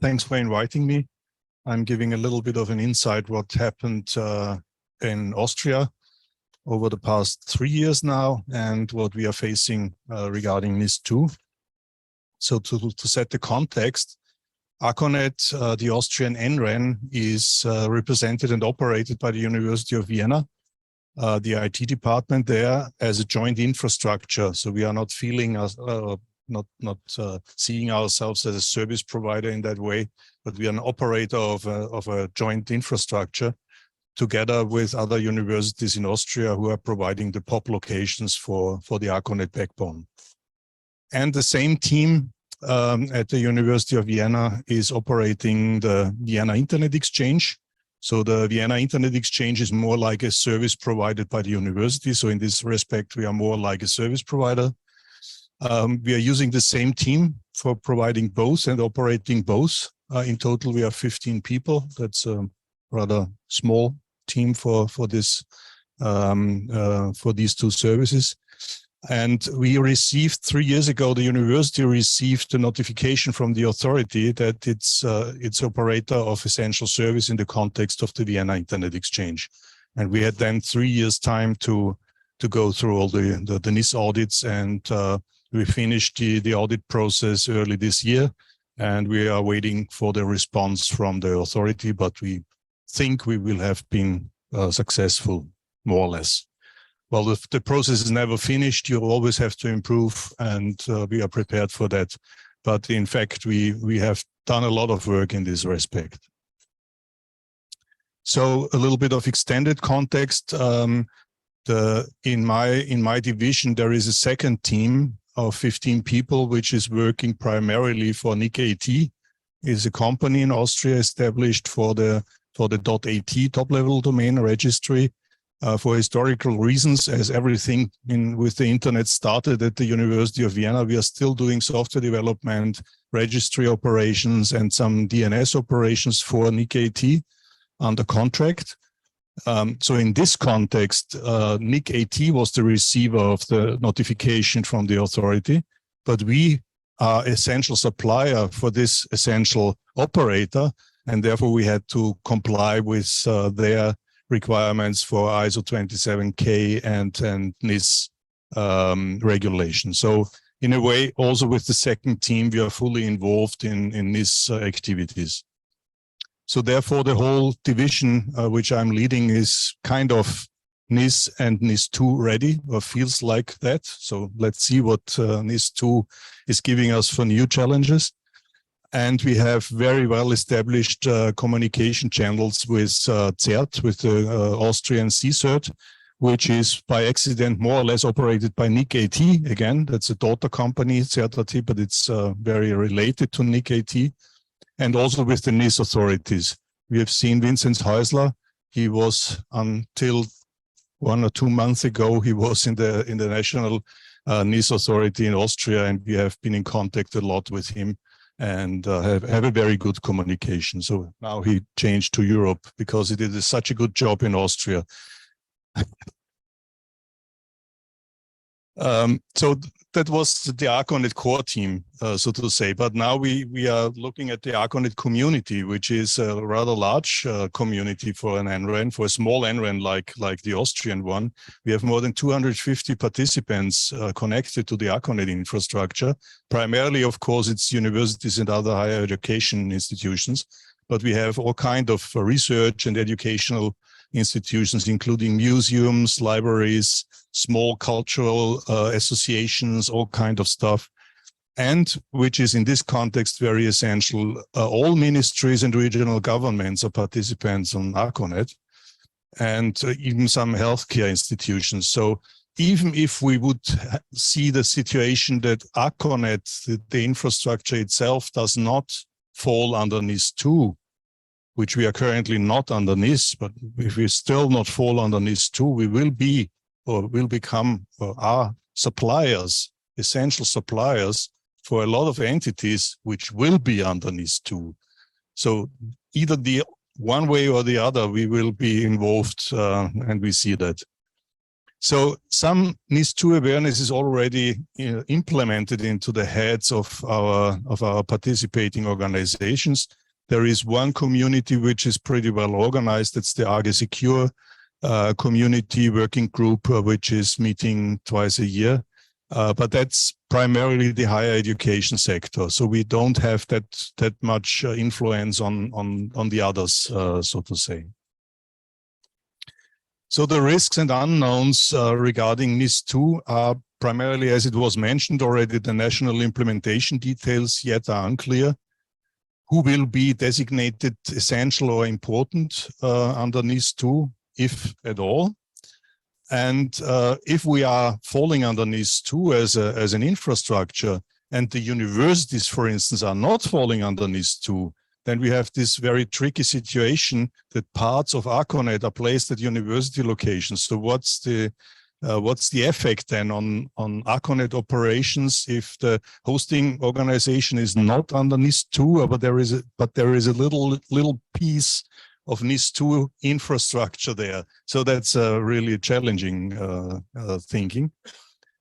Thanks for inviting me. I'm giving a little bit of an insight what happened in Austria over the past 3 years now and what we are facing regarding NIS-2. So to set the context, Arconet, the Austrian NREN, is represented and operated by the University of Vienna, the IT department there, as a joint infrastructure. So we are not feeling us, not seeing ourselves as a service provider in that way, but we are an operator of a joint infrastructure together with other universities in Austria who are providing the POP locations for the Arconet backbone. And the same team at the University of Vienna is operating the Vienna Internet Exchange. So the Vienna Internet Exchange is more like a service provided by the university. So in this respect, we are more like a service provider. We are using the same team for providing both and operating both. In total, we have 15 people. That's a rather small team for these 2 services. And we received 3 years ago, the university received a notification from the authority that it's operator of essential service in the context of the Vienna Internet Exchange. And we had then 3 years time to go through all the NIS audits, and we finished the audit process early this year, and we are waiting for the response from the authority, but we think we will have been successful, more or less. Well, the process is never finished. You always have to improve, and we are prepared for that. But in fact, we have done a lot of work in this respect. So a little bit of extended context. In my division, there is a second team of 15 people, which is working primarily for NIC-AT. Is a company in Austria established for the .at top-level domain registry. For historical reasons, as everything with the internet started at the University of Vienna, we are still doing software development, registry operations, and some DNS operations for NIC-AT under contract. So in this context, NIC-AT was the receiver of the notification from the authority, but we are essential supplier for this essential operator, and therefore we had to comply with their requirements for ISO 27K and NIS regulation. So in a way, also with the second team, we are fully involved in NIS activities. So therefore, the whole division which I'm leading is kind of NIS and NIS-2 ready, or feels like that. So let's see what NIS-2 is giving us for new challenges. And we have very well established communication channels with CERT, with the Austrian CSERT, which is by accident more or less operated by NIC-AT. Again, that's a daughter company, CERT-AT, but it's very related to NIC-AT. And also with the NIS authorities. We have seen Vincent Häusler. He was until 1 or 2 months ago, he was in the national NIS authority in Austria, and we have been in contact a lot with him and have a very good communication. So now he changed to Europe because he did such a good job in Austria. So that was the ARCONET core team, so to say. But now we are looking at the ARCONET community, which is a rather large community for an NREN, for a small NREN like the Austrian one. We have more than 250 participants connected to the ARCONET infrastructure. Primarily, of course, it's universities and other higher education institutions. But we have all kinds of research and educational institutions, including museums, libraries, small cultural associations, all kind of stuff. And which is in this context very essential, all ministries and regional governments are participants on ARCONET, and even some healthcare institutions. So even if we would see the situation that ARCONET, the infrastructure itself, does not fall under NIS-2, which we are currently not under NIS, but if we still not fall under NIS-2, we will be or will become or are suppliers, essential suppliers for a lot of entities which will be under NIS-2. So either the one way or the other, we will be involved, and we see that. So some NIS-2 awareness is already implemented into the heads of our participating organizations. There is one community which is pretty well organized. It's the ARGE Secure community working group, which is meeting twice a year. But that's primarily the higher education sector. So we don't have that much influence on the others, so to say. So the risks and unknowns regarding NIS-2 are primarily, as it was mentioned already, the national implementation details yet are unclear. Who will be designated essential or important under NIS-2, if at all? And if we are falling under NIS-2 as an infrastructure, and the universities, for instance, are not falling under NIS-2, then we have this very tricky situation that parts of ARCONET are placed at university locations. So what's the effect then on ARCONET operations if the hosting organization is not under NIS-2, but there is a little piece of NIS-2 infrastructure there? So that's really challenging thinking.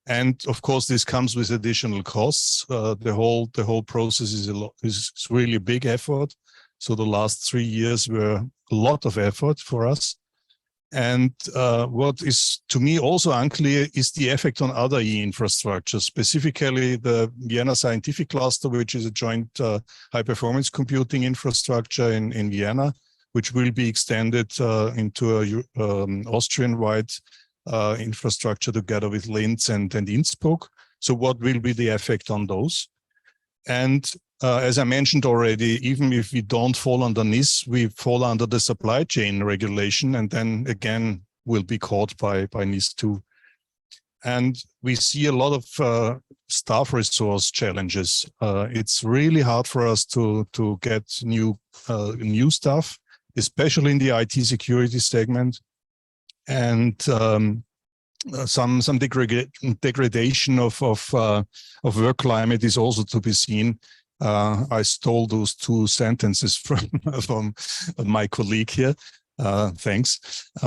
And of course, this comes with additional costs. The whole process is really a big effort. So the last 3 years were a lot of effort for us. And what is to me also unclear is the effect on other e-infrastructures, specifically the Vienna Scientific Cluster, which is a joint high-performance computing infrastructure in Vienna, which will be extended into a Austrian-wide infrastructure together with Linz and Innsbruck. So what will be the effect on those? And as I mentioned already, even if we don't fall under NIS, we fall under the supply chain regulation, and then again will be caught by NIS-2. And we see a lot of staff resource challenges. It's really hard for us to get new staff, especially in the IT security segment, and some degradation of work climate is also to be seen. I stole those 2 sentences from my colleague here. Thanks.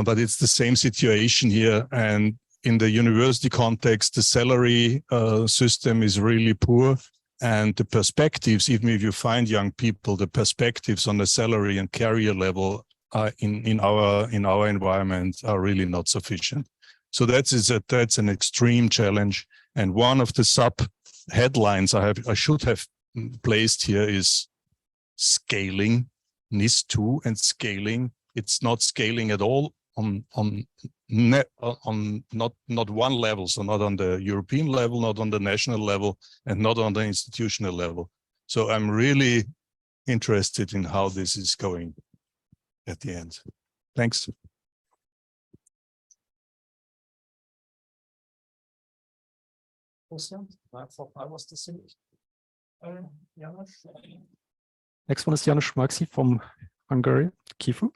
But it's the same situation here. And in the university context, the salary system is really poor. And the perspectives, even if you find young people, the perspectives on the salary and career level in our environment are really not sufficient. So that's an extreme challenge. And one of the sub headlines I should have placed here is scaling NIS-2 and scaling. It's not scaling at all on not one level, so not on the European level, not on the national level, and not on the institutional level. So I'm really interested in how this is going at the end. Thanks. Next one is Janusz Maxi from Hungary, KIFU.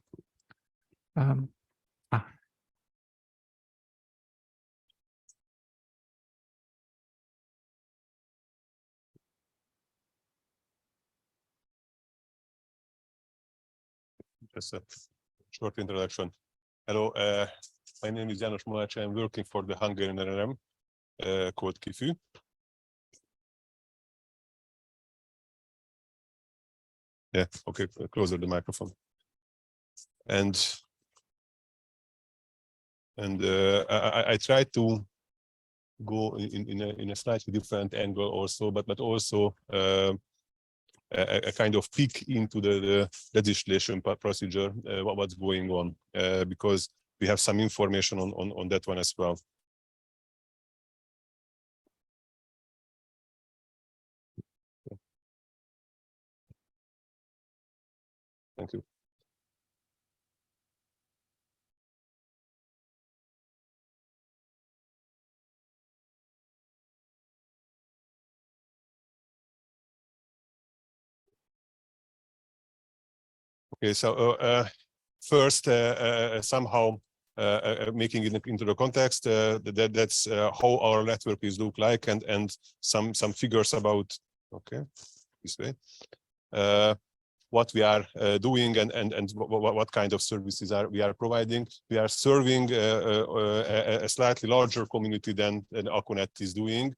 Just a short introduction. Hello, my name is Janusz Maxi. I'm working for the Hungarian NREN called KIFU. Yeah, okay, closer the microphone. And I try to go in a slightly different angle also, but also a kind of peek into the legislation procedure, what's going on, because we have some information on that one as well. Thank you. Okay, so first, somehow making it into the context, that's how our network is look like, and some figures about, okay, this way, what we are doing and what kind of services we are providing. We are serving a slightly larger community than Acconet is doing.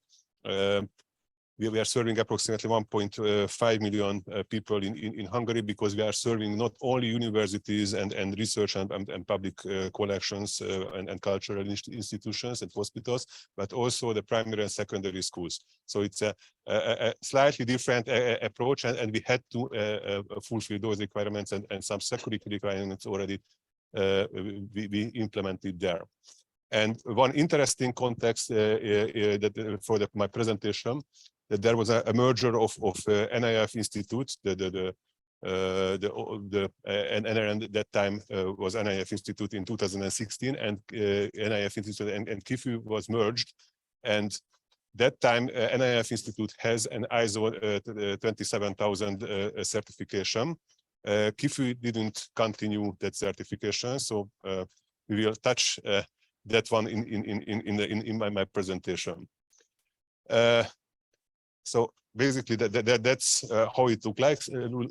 We are serving approximately 1.5 million people in Hungary, because we are serving not only universities and research and public collections and cultural institutions and hospitals, but also the primary and secondary schools. So it's a slightly different approach, and we had to fulfill those requirements, and some security requirements already we implemented there. And one interesting context that for my presentation, that there was a merger of NIF Institute, the NREN at that time was NIF Institute in 2016, and NIF Institute and KIFU was merged. And that time NIF Institute has an ISO 27000 certification. KIFU didn't continue that certification, so we will touch that one in my presentation. So basically, that's how it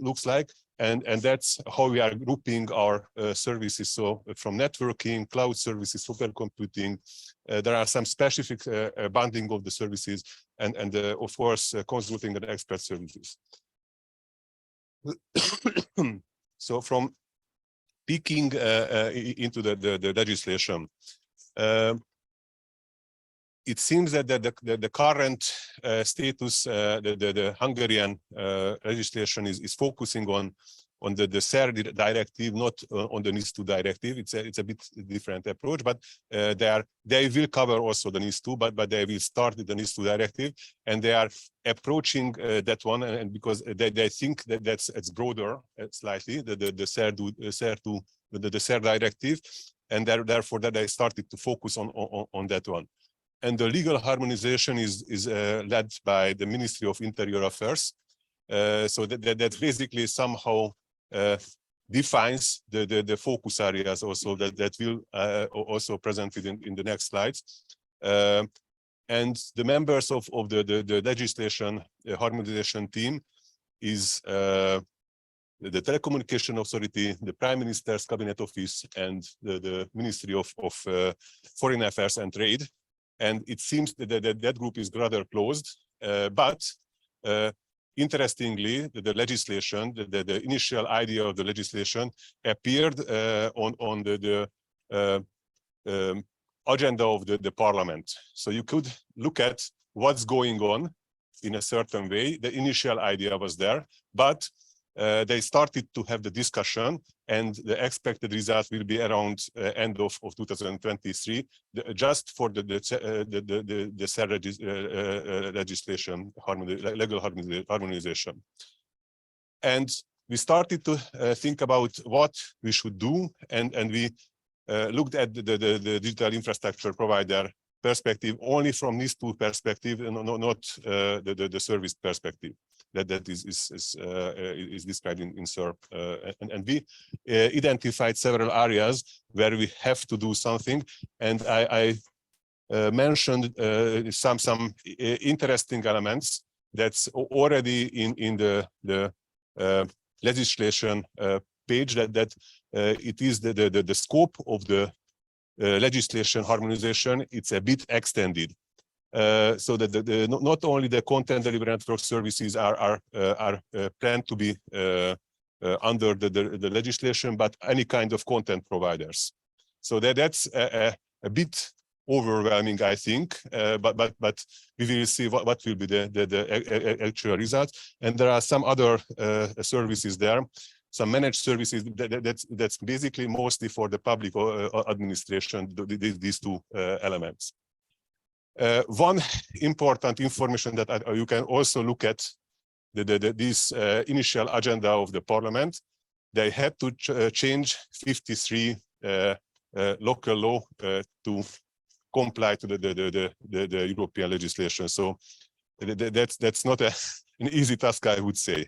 looks like, and that's how we are grouping our services. So from networking, cloud services, supercomputing, there are some specific bundling of the services, and of course consulting and expert services. So from peeking into the legislation. It seems that the current status, the Hungarian legislation is focusing on the SER directive, not on the NIS-2 directive. It's a bit different approach, but they will cover also the NIS-2, but they will start with the NIS-2 directive, and they are approaching that one, and because they think that it's broader slightly, the SER directive, and therefore that they started to focus on that one. And the legal harmonization is led by the Ministry of Interior Affairs. So that basically somehow defines the focus areas also that will also presented in the next slides. And the members of the legislation harmonization team is the Telecommunication Authority, the Prime Minister's Cabinet Office, and the Ministry of Foreign Affairs and Trade. And it seems that group is rather closed, but interestingly, the legislation, the initial idea of the legislation appeared on the agenda of the parliament. So you could look at what's going on in a certain way. The initial idea was there, but they started to have the discussion, and the expected result will be around end of 2023, just for the legislation, legal harmonization. And we started to think about what we should do, and we looked at the digital infrastructure provider perspective only from NIS-2 perspective, and not the service perspective that is described in SERP. And we identified several areas where we have to do something, and I mentioned some interesting elements that's already in the legislation page, that it is the scope of the legislation harmonization. It's a bit extended, so that not only the content delivery network services are planned to be under the legislation, but any kind of content providers. So that's a bit overwhelming, I think, but we will see what will be the actual results. And there are some other services there, some managed services that's basically mostly for the public administration, these two elements. One important information that you can also look at this initial agenda of the parliament. They had to change 53 local law to comply to the European legislation. So that's not an easy task, I would say.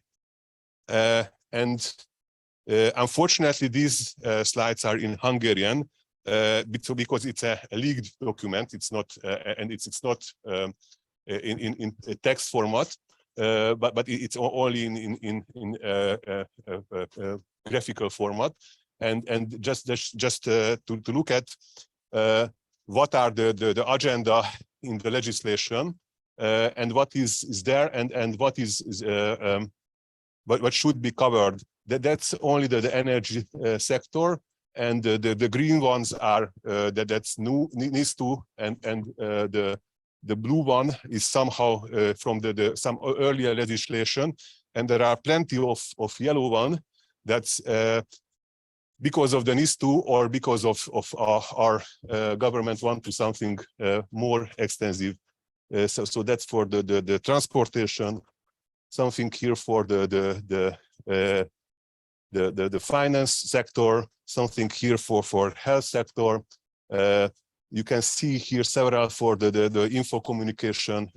And unfortunately, these slides are in Hungarian, because it's a leaked document. It's not, and it's not in a text format, but it's only in graphical format. And just to look at what are the agenda in the legislation, and what is there, and what is what should be covered. That's only the energy sector, and the green ones are that's new NIS-2, and the blue one is somehow from some earlier legislation, and there are plenty of yellow one that's because of the NIS-2, or because of our government want to something more extensive. So that's for the transportation, something here for the finance sector, something here for health sector. You can see here several for the info communication.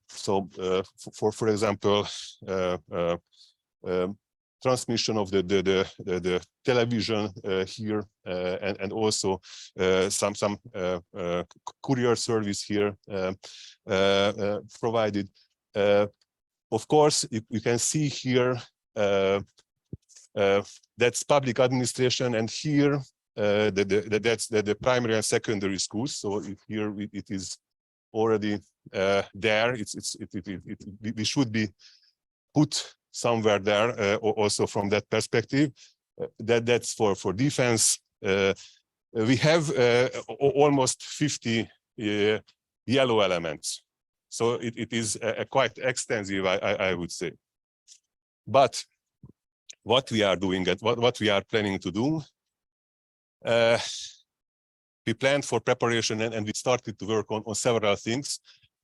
So for example, transmission of the television here, and also some courier service here provided. Of course, you can see here that's public administration, and here that's the primary and secondary schools. So here it is already there. We should be put somewhere there, also from that perspective. That's for defense. We have almost 50 yellow elements. So it is quite extensive, I would say. But what we are doing, and what we are planning to do, we planned for preparation, and we started to work on several things.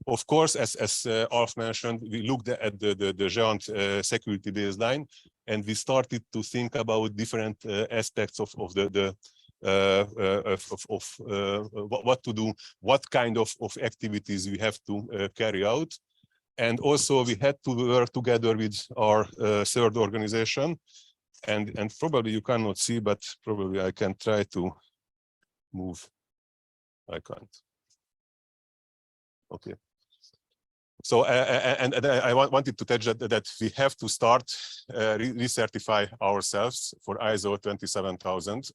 Of course, as Alf mentioned, we looked at the joint security baseline, and we started to think about different aspects of what to do, what kind of activities we have to carry out. And also we had to work together with our third organization, and probably you cannot see, but probably I can try to move. I can't. Okay. So and I wanted to touch that we have to start recertify ourselves for ISO 27000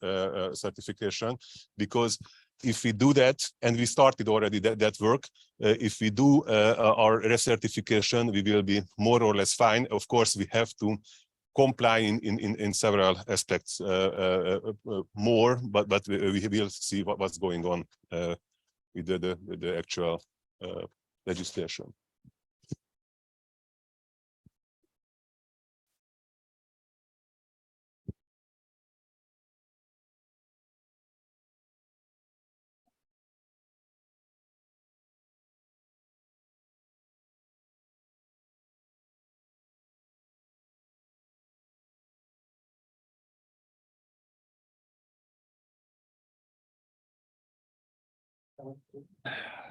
certification, because if we do that, and we started already that work, if we do our recertification, we will be more or less fine. Of course, we have to comply in several aspects more, but we will see what's going on with the actual legislation.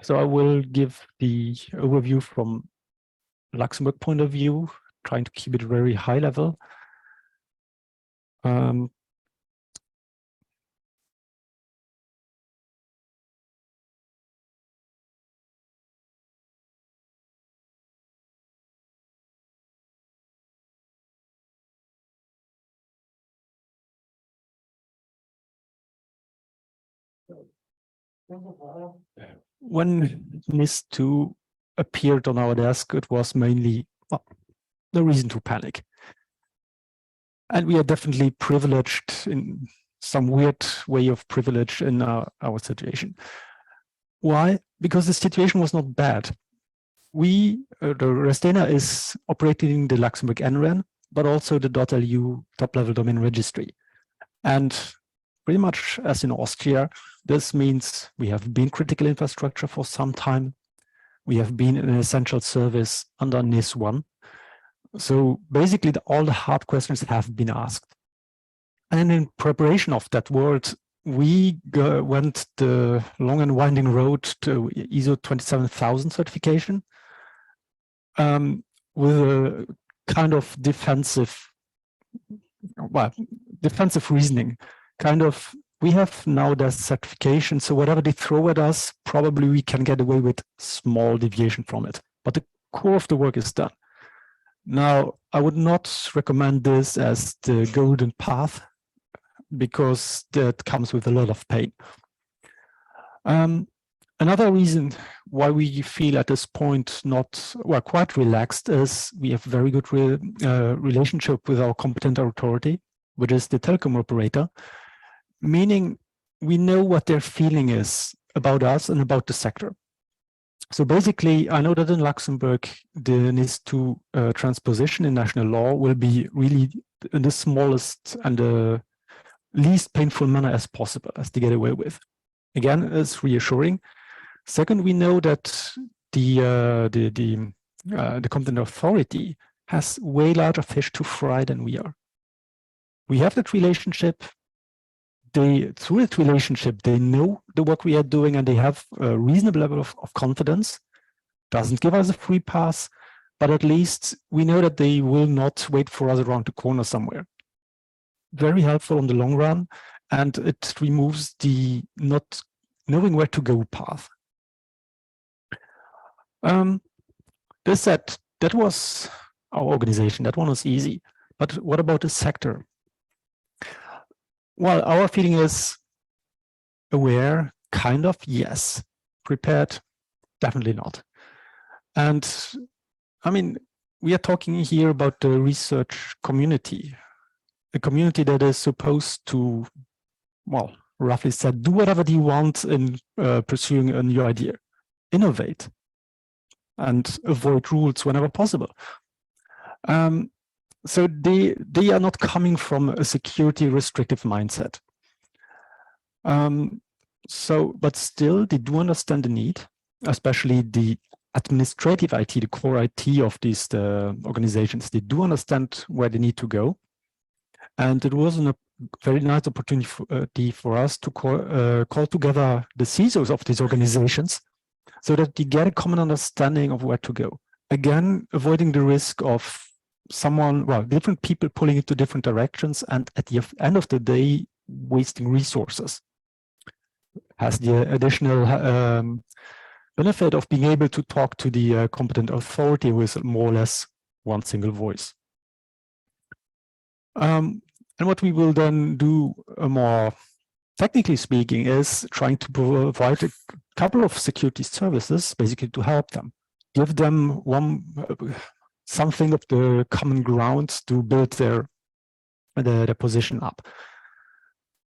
So I will give the overview from Luxembourg point of view, trying to keep it very high level. When NIS-2 appeared on our desk, it was mainly the reason to panic. And we are definitely privileged in some weird way of privilege in our situation. Why? Because the situation was not bad. The Restena is operating the Luxembourg NREN, but also the .lu top-level domain registry. And pretty much as in Austria, this means we have been critical infrastructure for some time. We have been an essential service under NIS-1. So basically, all the hard questions have been asked. And in preparation of that world, we went the long and winding road to ISO 27000 certification with a kind of defensive reasoning. We have now the certification, so whatever they throw at us, probably we can get away with small deviation from it. But the core of the work is done. Now, I would not recommend this as the golden path, because that comes with a lot of pain. Another reason why we feel at this point quite relaxed is we have very good relationship with our competent authority, which is the telecom operator, meaning we know what their feeling is about us and about the sector. So basically, I know that in Luxembourg, the NIS-2 transposition in national law will be really in the smallest and the least painful manner as possible, as to get away with. Again, it's reassuring. Second, we know that the competent authority has way larger fish to fry than we are. We have that relationship. Through that relationship, they know the work we are doing and they have a reasonable level of confidence. Doesn't give us a free pass, but at least we know that they will not wait for us around the corner somewhere. Very helpful in the long run, and it removes the not knowing where to go path. This said, that was our organization. That one was easy. But what about the sector? Well, our feeling is aware, kind of, yes. Prepared, definitely not. And I mean, we are talking here about the research community, a community that is supposed to, well, roughly said, do whatever they want in pursuing a new idea, innovate, and avoid rules whenever possible. So they are not coming from a security restrictive mindset. But still, they do understand the need, especially the administrative IT, the core IT of these organizations. They do understand where they need to go. And it was a very nice opportunity for us to call together the CISOs of these organizations so that they get a common understanding of where to go. Again, avoiding the risk of different people pulling into different directions, and at the end of the day, wasting resources. Has the additional benefit of being able to talk to the competent authority with more or less one single voice. And what we will then do, more technically speaking, is trying to provide a couple of security services, basically to help them, give them something of the common ground to build their position up.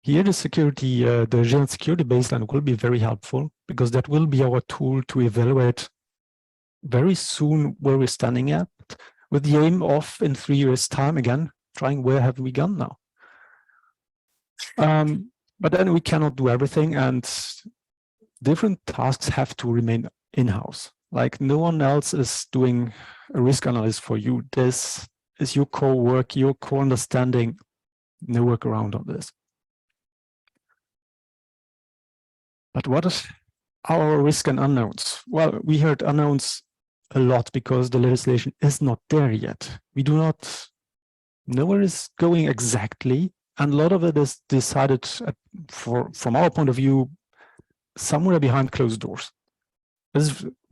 Here, the general security baseline will be very helpful, because that will be our tool to evaluate very soon where we're standing at, with the aim of, in 3 years' time, again, trying where have we gone now. But then we cannot do everything, and different tasks have to remain in-house. Like, no one else is doing a risk analysis for you. This is your core work, your core understanding. No workaround on this. But what our risk and unknowns. Well, we heard unknowns a lot because the legislation is not there yet. We do not know where it's going exactly, and a lot of it is decided from our point of view, somewhere behind closed doors.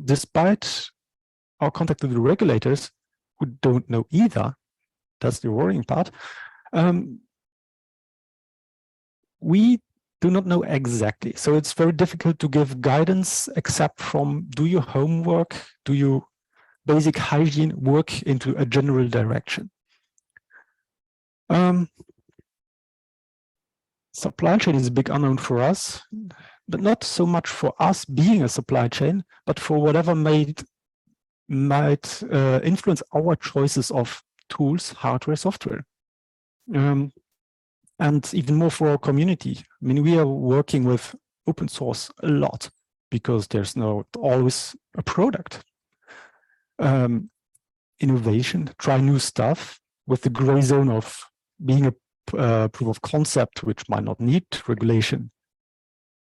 Despite our contact with the regulators, who don't know either, that's the worrying part, we do not know exactly. So it's very difficult to give guidance except from do your homework, do your basic hygiene work into a general direction. Supply chain is a big unknown for us, but not so much for us being a supply chain, but for whatever might influence our choices of tools, hardware, software. And even more for our community. I mean, we are working with open source a lot because there's not always a product. Innovation, try new stuff with the gray zone of being a proof of concept, which might not need regulation,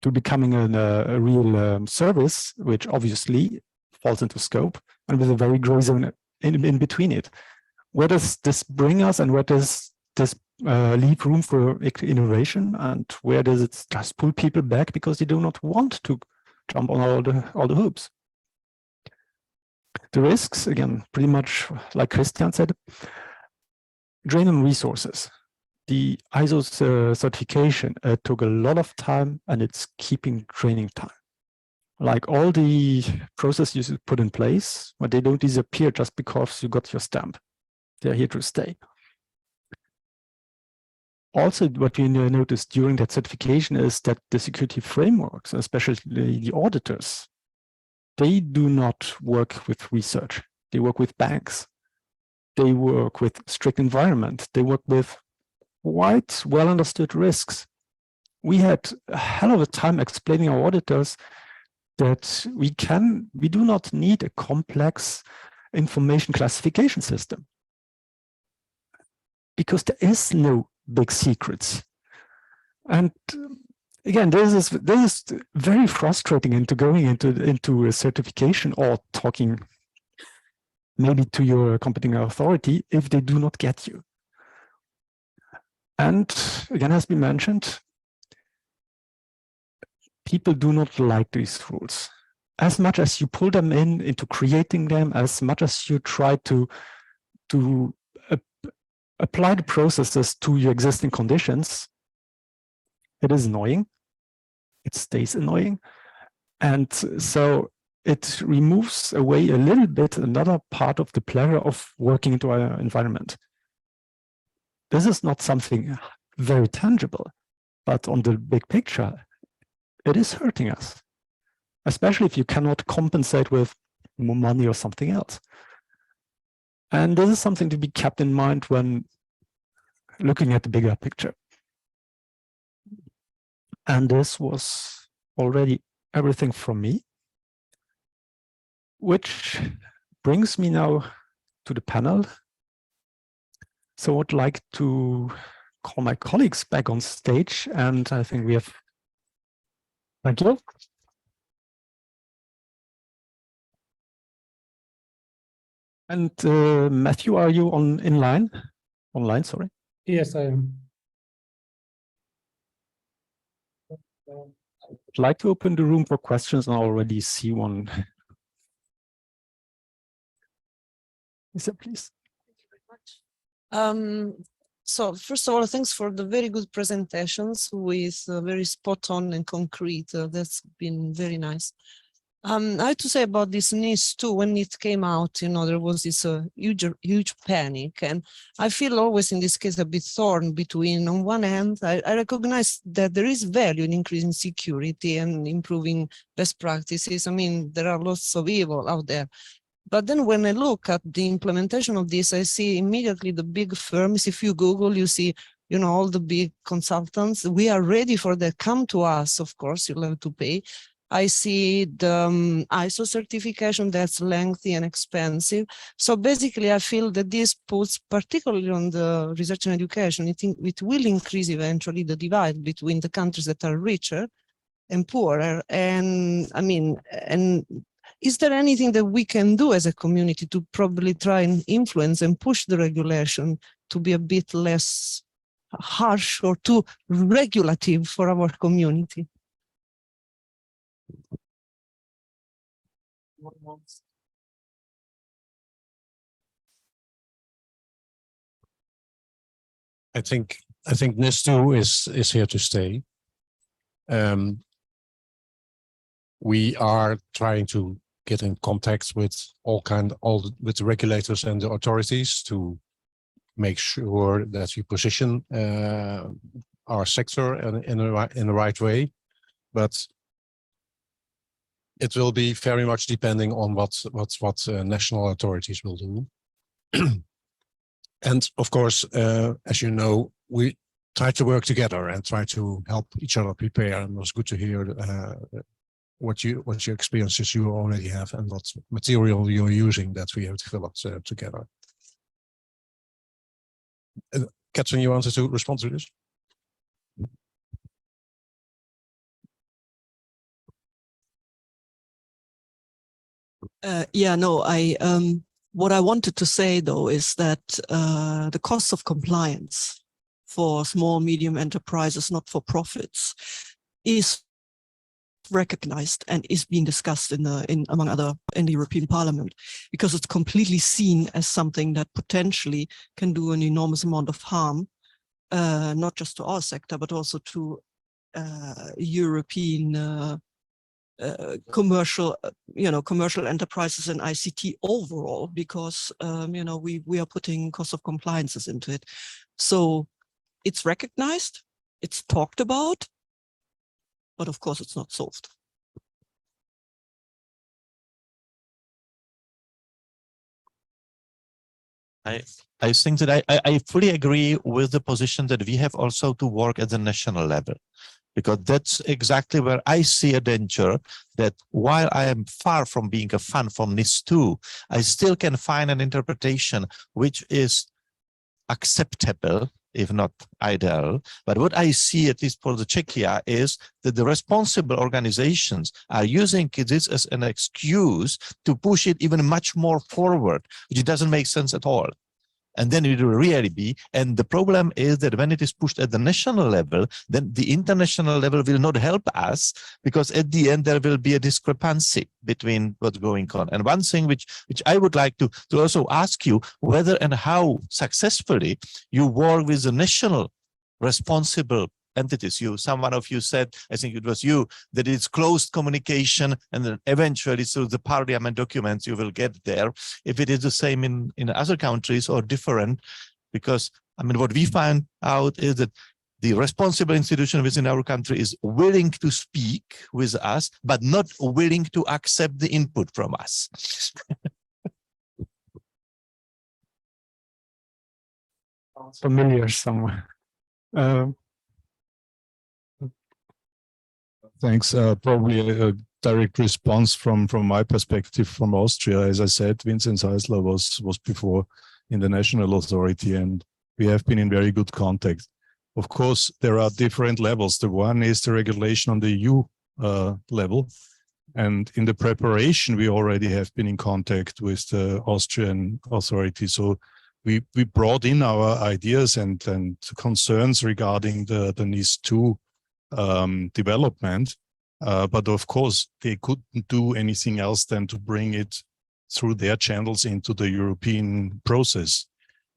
to becoming a real service, which obviously falls into scope, and with a very gray zone in between it. Where does this bring us, and where does this leave room for innovation, and where does it just pull people back because they do not want to jump on all the hoops? The risks, again, pretty much like Christian said, drain on resources. The ISO certification took a lot of time, and it's keeping draining time. Like all the processes you put in place, but they don't disappear just because you got your stamp. They're here to stay. Also, what we noticed during that certification is that the security frameworks, especially the auditors, they do not work with research. They work with banks. They work with strict environment. They work with quite well understood risks. We had a hell of a time explaining our auditors that we do not need a complex information classification system because there is no big secrets. And again, this is very frustrating into going into a certification or talking maybe to your competent authority if they do not get you. And again, as we mentioned, people do not like these rules. As much as you pull them into creating them, as much as you try to apply the processes to your existing conditions, it is annoying. It stays annoying. And so it removes away a little bit another part of the pleasure of working into our environment. This is not something very tangible, but on the big picture, it is hurting us, especially if you cannot compensate with more money or something else. And this is something to be kept in mind when looking at the bigger picture. And this was already everything from me, which brings me now to the panel. So I would like to call my colleagues back on stage, and I think we have, thank you. And Matthew, are you online? Online, sorry. Yes, I am. I'd like to open the room for questions, and I already see one. Lisa, please. Thank you very much. So first of all, thanks for the very good presentations with very spot on and concrete. That's been very nice. I have to say about this NIS-2, when it came out, you know, there was this huge panic, and I feel always in this case a bit torn between, on one hand, I recognize that there is value in increasing security and improving best practices. I mean, there are lots of evil out there. But then when I look at the implementation of this, I see immediately the big firms. If you Google, you see, you know, all the big consultants. We are ready for that. Come to us, of course, you'll have to pay. I see the ISO certification that's lengthy and expensive. So basically, I feel that this puts, particularly on the research and education, it will increase eventually the divide between the countries that are richer and poorer. And I mean, and is there anything that we can do as a community to probably try and influence and push the regulation to be a bit less harsh or too regulative for our community? I think NIS-2 is here to stay. We are trying to get in contact with with the regulators and the authorities to make sure that we position our sector in the right way, but it will be very much depending on what national authorities will do. And of course, as you know, we try to work together and try to help each other prepare. And it was good to hear what your experiences you already have and what material you're using that we have developed together. Catherine, you wanted to respond to this? Yeah, no, what I wanted to say though is that the cost of compliance for small, medium enterprises, not for profits, is recognized and is being discussed among other in the European Parliament, because it's completely seen as something that potentially can do an enormous amount of harm, not just to our sector, but also to European commercial enterprises and ICT overall, because we are putting cost of compliances into it. So it's recognized, it's talked about, but of course it's not solved. I think that I fully agree with the position that we have also to work at the national level, because that's exactly where I see a danger, that while I am far from being a fan from NIS-2, I still can find an interpretation which is acceptable, if not ideal. But what I see, at least for the Czechia, is that the responsible organizations are using this as an excuse to push it even much more forward, which doesn't make sense at all. And then it will really be. And the problem is that when it is pushed at the national level, then the international level will not help us, because at the end there will be a discrepancy between what's going on. And one thing which I would like to also ask you, whether and how successfully you work with the national responsible entities. Someone of you said, I think it was you, that it's closed communication, and then eventually through the parliament documents you will get there. If it is the same in other countries or different, because I mean, what we find out is that the responsible institution within our country is willing to speak with us, but not willing to accept the input from us. Familiar somewhere. Thanks. Probably a direct response from my perspective from Austria. As I said, Vincent Heisler was before in the national authority, and we have been in very good contact. Of course, there are different levels. The one is the regulation on the EU level. And in the preparation, we already have been in contact with the Austrian authority. So we brought in our ideas and concerns regarding the NIS-2 development, but of course they couldn't do anything else than to bring it through their channels into the European process.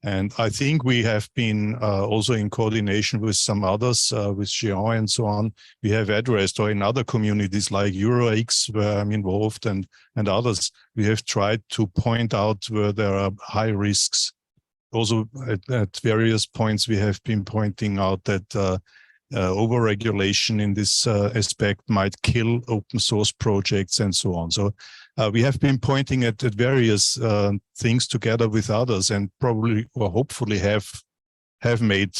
And I think we have been also in coordination with some others, with Géant and so on. We have addressed, or in other communities like EuroX, where I'm involved, and others, we have tried to point out where there are high risks. Also at various points, we have been pointing out that over-regulation in this aspect might kill open source projects and so on. So we have been pointing at various things together with others, and probably or hopefully have made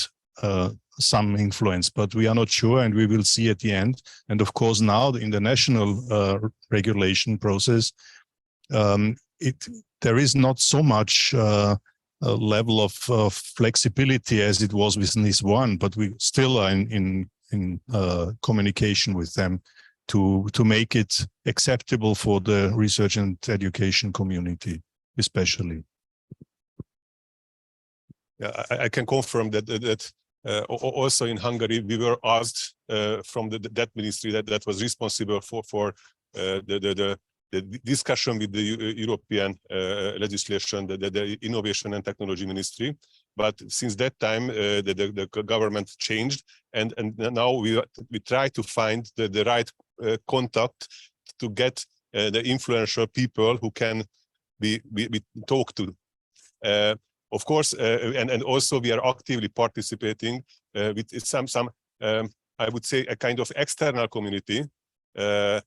some influence, but we are not sure, and we will see at the end. And of course, now in the national regulation process, there is not so much a level of flexibility as it was with NIS-1, but we still are in communication with them to make it acceptable for the research and education community, especially. Yeah, I can confirm that also in Hungary we were asked from that ministry that was responsible for the discussion with the European legislation, the Innovation and Technology Ministry. But since that time, the government changed, and now we try to find the right contact to get the influential people who can be talked to. Of course, and also we are actively participating with some I would say a kind of external community. So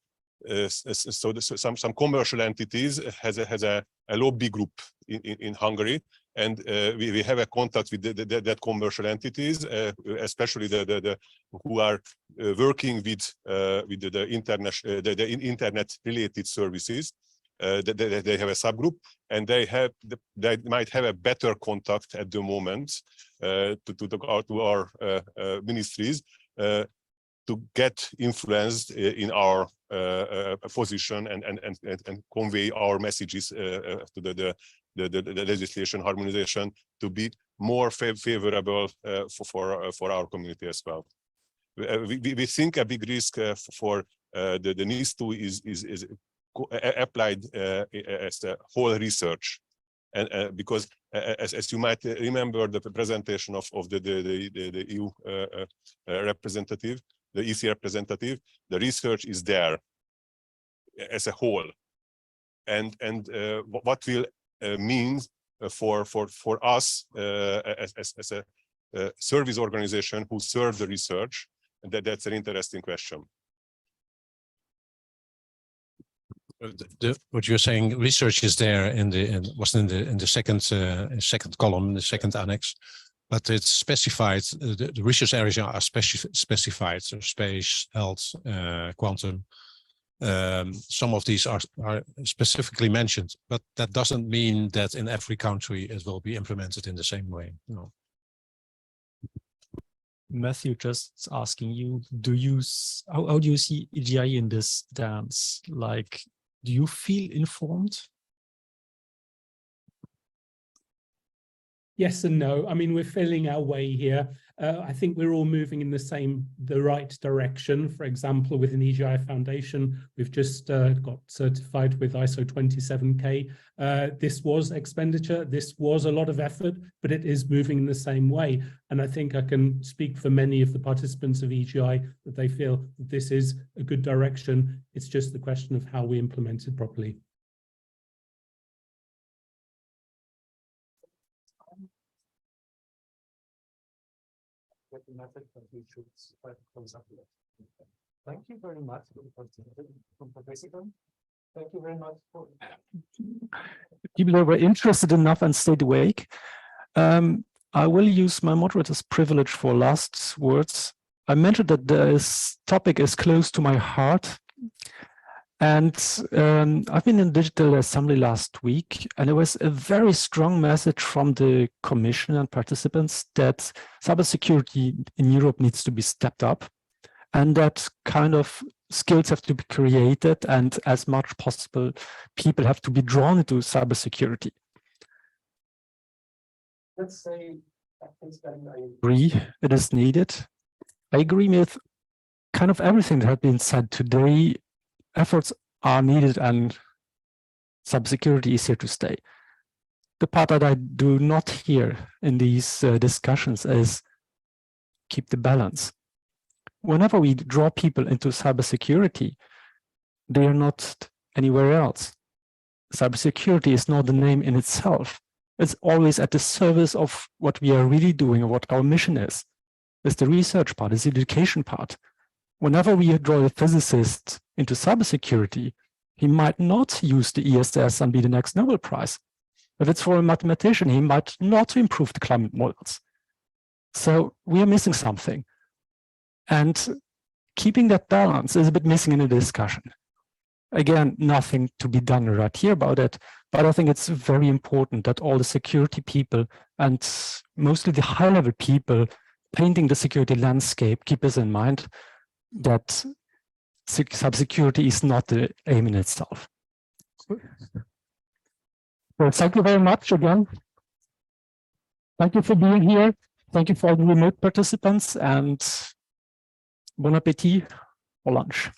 some commercial entities has a lobby group in Hungary, and we have a contact with that commercial entities, especially the who are working with the internet related services. They have a subgroup, and they might have a better contact at the moment to our ministries to get influenced in our position and convey our messages to the legislation harmonization to be more favorable for our community as well. We think a big risk for the NIS-2 is applied as a whole research, and because as you might remember the presentation of the EU representative, the EC representative, the research is there as a whole, and what will mean for us as a service organization who serve the research, and that's an interesting question. What you're saying, research is there in the second column, the second annex, but it's specified. The research areas are specified. So space, health, quantum. Some of these are specifically mentioned, but that doesn't mean that in every country it will be implemented in the same way. No. Matthew, just asking you, how do you see e-IRG in this dance? Like, do you feel informed? Yes and no. I mean, we're feeling our way here. I think we're all moving in the right direction. For example, within e-IRG Foundation, we've just got certified with ISO 27K. This was expenditure, this was a lot of effort, but it is moving in the same way. And I think I can speak for many of the participants of e-IRG that they feel that this is a good direction. It's just the question of how we implement it properly. Thank you very much for the participant. Thank you very much for people who were interested enough and stayed awake. I will use my moderator's privilege for last words. I mentioned that this topic is close to my heart. And I've been in Digital Assembly last week, and there was a very strong message from the Commission and participants that cybersecurity in Europe needs to be stepped up, and that kind of skills have to be created, and as much possible, people have to be drawn into cybersecurity. Let's say I agree it is needed. I agree with kind of everything that has been said today. Efforts are needed, and cybersecurity is here to stay. The part that I do not hear in these discussions is keep the balance. Whenever we draw people into cybersecurity, they are not anywhere else. Cybersecurity is not the name in itself. It's always at the service of what we are really doing, or what our mission is. It's the research part, it's the education part. Whenever we draw a physicist into cybersecurity, he might not use the ESS and be the next Nobel Prize. If it's for a mathematician, he might not improve the climate models. So we are missing something. And keeping that balance is a bit missing in the discussion. Again, nothing to be done right here about it, but I think it's very important that all the security people, and mostly the high-level people, painting the security landscape, keep this in mind that cybersecurity is not the aim in itself. So thank you very much again. Thank you for being here. Thank you for all the remote participants, and bon appetit for lunch.